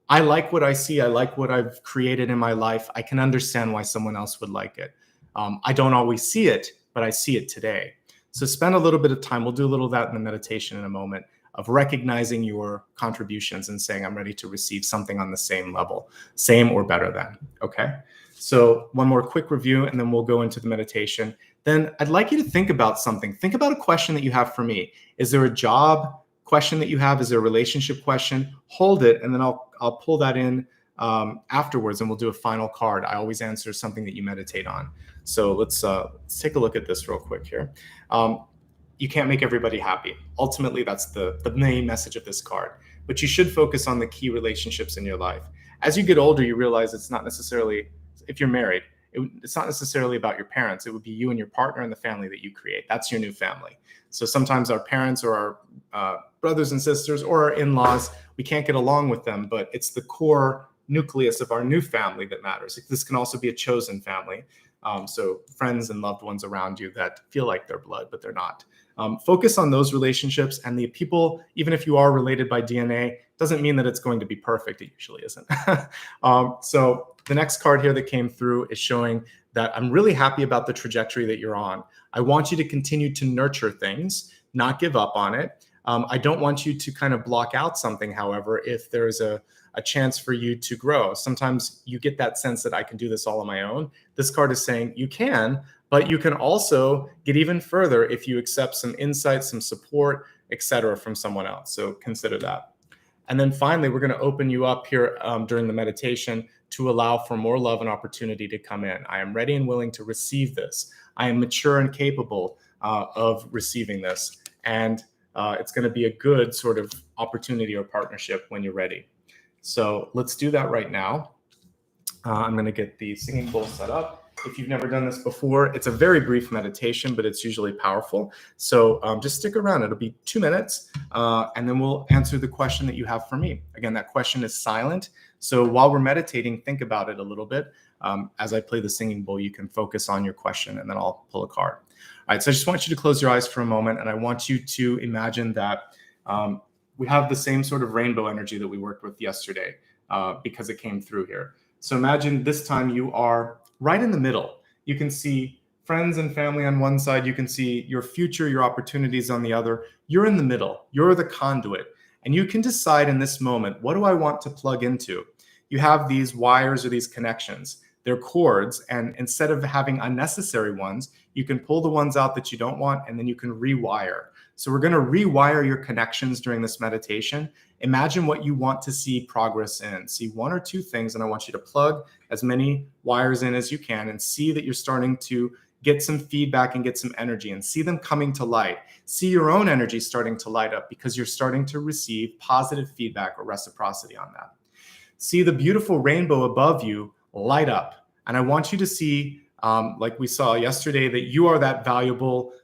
I like what I see. I like what I've created in my life. I can understand why someone else would like it. I don't always see it, but I see it today. So spend a little bit of time. We'll do a little of that in the meditation in a moment, of recognizing your contributions and saying, I'm ready to receive something on the same level, same or better than. Okay. So one more quick review, and then we'll go into the meditation. Then I'd like you to think about something. Think about a question that you have for me. Is there a job question that you have? Is there a relationship question? Hold it, and then I'll pull that in afterwards, and we'll do a final card. I always answer something that you meditate on. So let's take a look at this real quick here. You can't make everybody happy. Ultimately, that's the main message of this card. But you should focus on the key relationships in your life. As you get older, you realize it's not necessarily, if you're married, it's not necessarily about your parents. It would be you and your partner and the family that you create. That's your new family. So sometimes our parents or our brothers and sisters or our in-laws, we can't get along with them, but it's the core nucleus of our new family that matters. This can also be a chosen family. So friends and loved ones around you that feel like they're blood, but they're not. Focus on those relationships, and the people, even if you are related by DNA, doesn't mean that it's going to be perfect. It usually isn't. So the next card here that came through is showing that I'm really happy about the trajectory that you're on. I want you to continue to nurture things, not give up on it. I don't want you to kind of block out something, however, if there's a chance for you to grow. Sometimes you get that sense that I can do this all on my own. This card is saying you can, but you can also get even further if you accept some insight, some support, etc., from someone else. So consider that. And then finally, we're going to open you up here during the meditation to allow for more love and opportunity to come in. I am ready and willing to receive this. I am mature and capable of receiving this. And it's going to be a good sort of opportunity or partnership when you're ready. So let's do that right now. I'm going to get the singing bowl set up. If you've never done this before, it's a very brief meditation, but it's usually powerful. So just stick around. It'll be 2 minutes, and then we'll answer the question that you have for me. Again, that question is silent. So while we're meditating, think about it a little bit. As I play the singing bowl, you can focus on your question, and then I'll pull a card. All right, so I just want you to close your eyes for a moment, and I want you to imagine that we have the same sort of rainbow energy that we worked with yesterday because it came through here. So imagine this time you are right in the middle. You can see friends and family on one side. You can see your future, your opportunities on the other. You're in the middle. You're the conduit. And you can decide in this moment, what do I want to plug into? You have these wires or these connections. They're cords. And instead of having unnecessary ones, you can pull the ones out that you don't want, and then you can rewire. So we're going to rewire your connections during this meditation. Imagine what you want to see progress in. See one or two things, and I want you to plug as many wires in as you can and see that you're starting to get some feedback and get some energy and see them coming to light. See your own energy starting to light up because you're starting to receive positive feedback or reciprocity on that. See the beautiful rainbow above you light up. And I want you to see, like we saw yesterday, that you are that valuable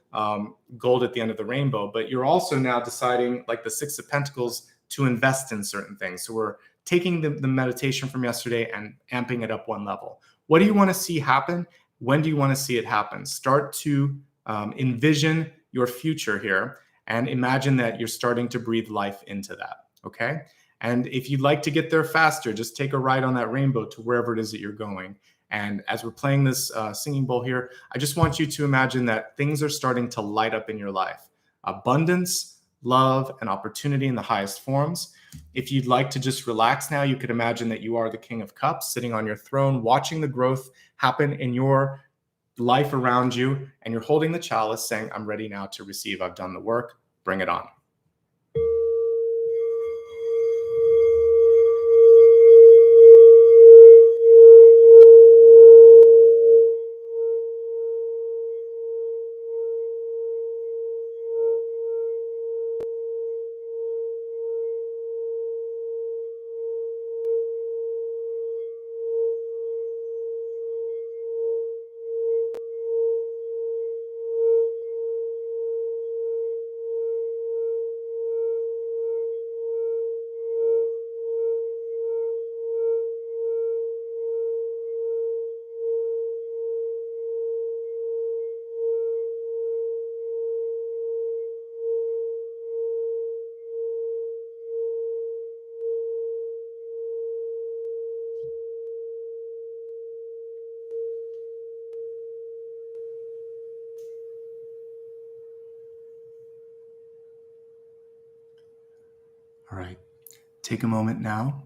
gold at the end of the rainbow, but you're also now deciding, like the Six of Pentacles, to invest in certain things. So we're taking the meditation from yesterday and amping it up one level. What do you want to see happen? When do you want to see it happen? Start to envision your future here and imagine that you're starting to breathe life into that, okay? And if you'd like to get there faster, just take a ride on that rainbow to wherever it is that you're going. And as we're playing this singing bowl here, I just want you to imagine that things are starting to light up in your life. Abundance, love, and opportunity in the highest forms. If you'd like to just relax now, you could imagine that you are the King of Cups sitting on your throne, watching the growth happen in your life around you, and you're holding the chalice saying, I'm ready now to receive. I've done the work. Bring it on. All right, take a moment now.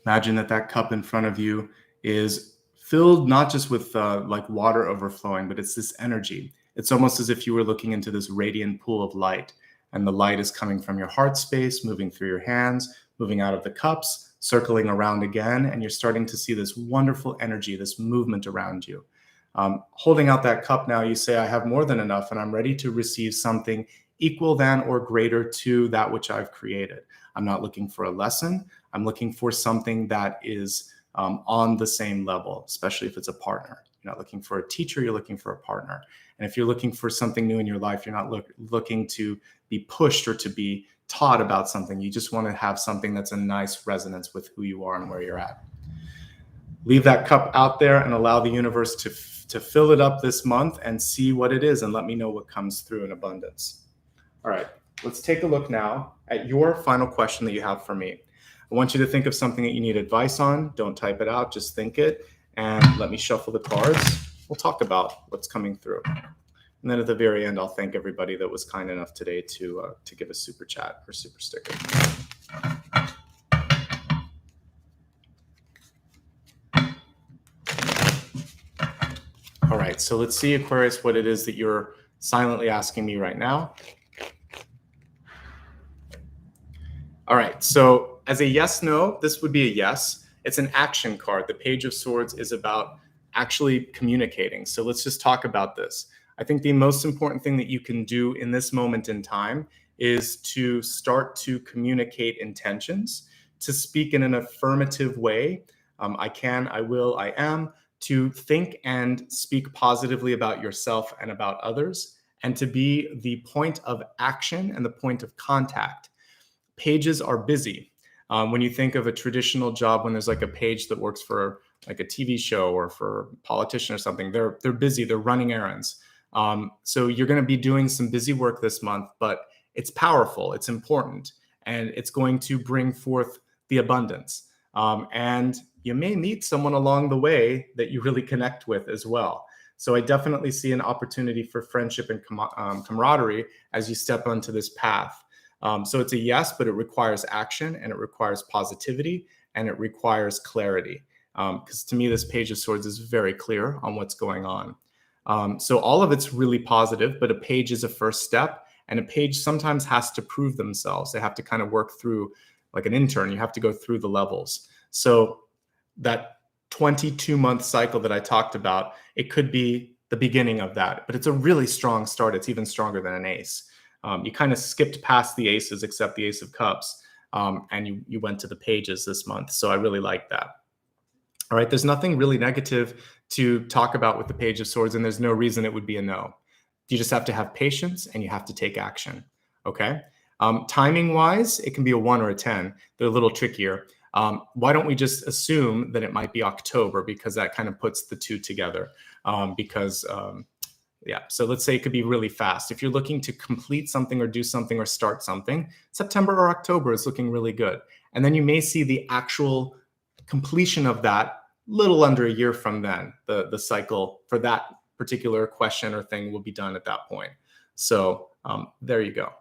Imagine that that cup in front of you is filled not just with like water overflowing, but it's this energy. It's almost as if you were looking into this radiant pool of light, and the light is coming from your heart space, moving through your hands, moving out of the cups, circling around again, and you're starting to see this wonderful energy, this movement around you. Holding out that cup now, you say, I have more than enough, and I'm ready to receive something equal than or greater to that which I've created. I'm not looking for a lesson. I'm looking for something that is on the same level, especially if it's a partner. You're not looking for a teacher, you're looking for a partner. And if you're looking for something new in your life, you're not looking to be pushed or to be taught about something. You just want to have something that's a nice resonance with who you are and where you're at. Leave that cup out there and allow the universe to fill it up this month and see what it is, and let me know what comes through in abundance. All right, let's take a look now at your final question that you have for me. I want you to think of something that you need advice on. Don't type it out, just think it, and let me shuffle the cards. We'll talk about what's coming through. And then at the very end, I'll thank everybody that was kind enough today to give a super chat or super sticker. All right, so let's see, Aquarius, what it is that you're silently asking me right now. All right, so as a yes, no, this would be a yes. It's an action card. The Page of Swords is about actually communicating. So let's just talk about this. I think the most important thing that you can do in this moment in time is to start to communicate intentions, to speak in an affirmative way. I can, I will, I am, to think and speak positively about yourself and about others, and to be the point of action and the point of contact. Pages are busy. When you think of a traditional job, when there's like a page that works for like a TV show or for a politician or something, they're busy, they're running errands. So you're going to be doing some busy work this month, but it's powerful, it's important, and it's going to bring forth the abundance. And you may meet someone along the way that you really connect with as well. So I definitely see an opportunity for friendship and camaraderie as you step onto this path. So it's a yes, but it requires action, and it requires positivity, and it requires clarity. Because to me, this Page of Swords is very clear on what's going on. So all of it's really positive, but a page is a first step, And a page sometimes has to prove themselves. They have to kind of work through, like an intern, you have to go through the levels. So that 22-month cycle that I talked about, it could be the beginning of that, but it's a really strong start. It's even stronger than an ace. You kind of skipped past the aces, except the Ace of Cups, and you went to the pages this month. So I really like that. All right, there's nothing really negative to talk about with the Page of Swords, and there's no reason it would be a no. You just have to have patience and you have to take action, okay? Timing-wise, it can be a 1 or a 10. They're a little trickier. Why don't we just assume that it might be October, because that kind of puts the two together. Yeah, so let's say it could be really fast. If you're looking to complete something or do something or start something, September or October is looking really good. And then you may see the actual completion of that little under a year from then. The cycle for that particular question or thing will be done at that point. So there you go.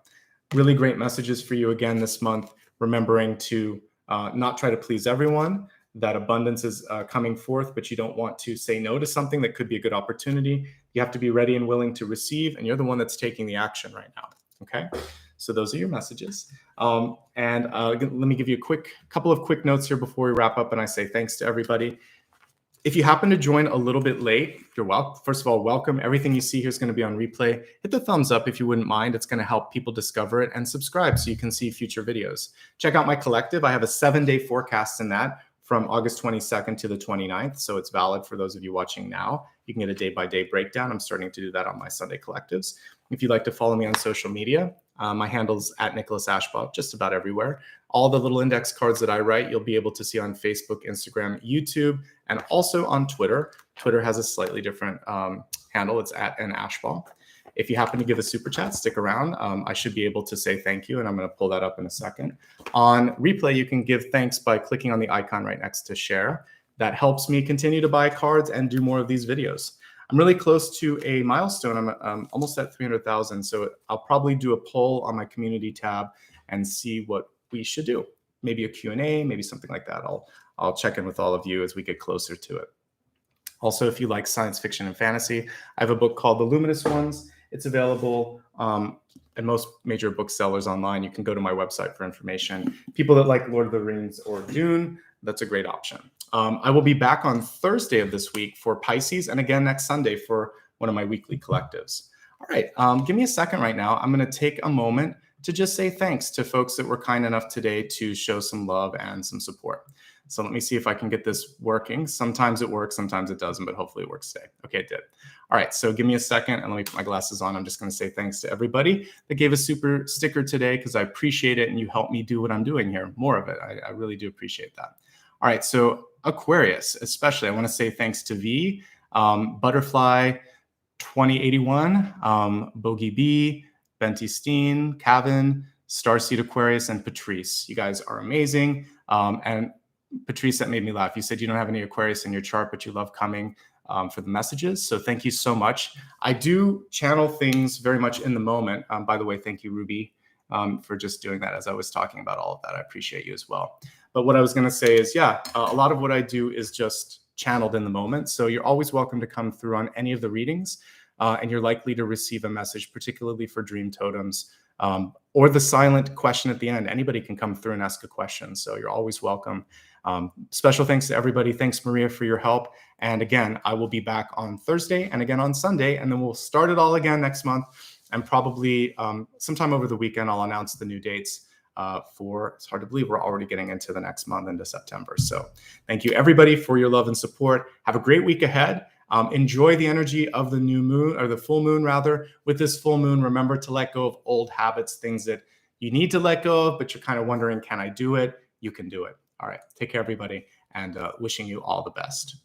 Really great messages for you again this month, remembering to not try to please everyone, that abundance is coming forth, but you don't want to say no to something that could be a good opportunity. You have to be ready and willing to receive, and you're the one that's taking the action right now, okay? So those are your messages. Let me give you a couple of quick notes here before we wrap up, and I say thanks to everybody. If you happen to join a little bit late, you're welcome. First of all, welcome. Everything you see here is going to be on replay. Hit the thumbs up if you wouldn't mind. It's going to help people discover it, and subscribe so you can see future videos. Check out my collective. I have a 7-day forecast in that from August 22nd to the 29th. So it's valid for those of you watching now. You can get a day-by-day breakdown. I'm starting to do that on my Sunday collectives. If you'd like to follow me on social media, my handle's at Nicholas Ashbaugh, just about everywhere. All the little index cards that I write, you'll be able to see on Facebook, Instagram, YouTube, and also on Twitter. Twitter has a slightly different handle. It's at Ashbaugh. If you happen to give a super chat, stick around. I should be able to say thank you, and I'm going to pull that up in a second. On replay, you can give thanks by clicking on the icon right next to share. That helps me continue to buy cards and do more of these videos. I'm really close to a milestone. I'm almost at 300,000. So I'll probably do a poll on my community tab and see what we should do. Maybe a Q&A, maybe something like that. I'll check in with all of you as we get closer to it. Also, if you like science fiction and fantasy, I have a book called The Luminous Ones. It's available at most major booksellers online. You can go to my website for information. People that like Lord of the Rings or Dune, that's a great option. I will be back on Thursday of this week for Pisces, and again next Sunday for one of my weekly collectives. All right, give me a second right now. I'm going to take a moment to just say thanks to folks that were kind enough today to show some love and some support. So let me see if I can get this working. Sometimes it works, sometimes it doesn't, but hopefully it works today. Okay, it did. All right, so give me a second and let me put my glasses on. I'm just going to say thanks to everybody that gave a super sticker today, because I appreciate it and you helped me do what I'm doing here. More of it. I really do appreciate that. All right, so Aquarius, especially, I want to say thanks to V, Butterfly 2081, Bogey B, Benty Steen, Kevin, Starseed Aquarius, and Patrice. You guys are amazing. And Patrice, that made me laugh. You said you don't have any Aquarius in your chart, but you love coming for the messages. So thank you so much. I do channel things very much in the moment. By the way, thank you, Ruby, for just doing that as I was talking about all of that. I appreciate you as well. But what I was going to say is, yeah, a lot of what I do is just channeled in the moment. So you're always welcome to come through on any of the readings, and you're likely to receive a message, particularly for dream totems, or the silent question at the end. Anybody can come through and ask a question. So you're always welcome. Special thanks to everybody. Thanks, Maria, for your help. And again, I will be back on Thursday and again on Sunday, and then we'll start it all again next month. And probably sometime over the weekend, I'll announce the new dates it's hard to believe we're already getting into the next month, into September. So thank you, everybody, for your love and support. Have a great week ahead. Enjoy the energy of the new moon, or the full moon, rather. With this full moon, remember to let go of old habits, things that you need to let go of, but you're kind of wondering, can I do it? You can do it. All right. Take care, everybody, and wishing you all the best.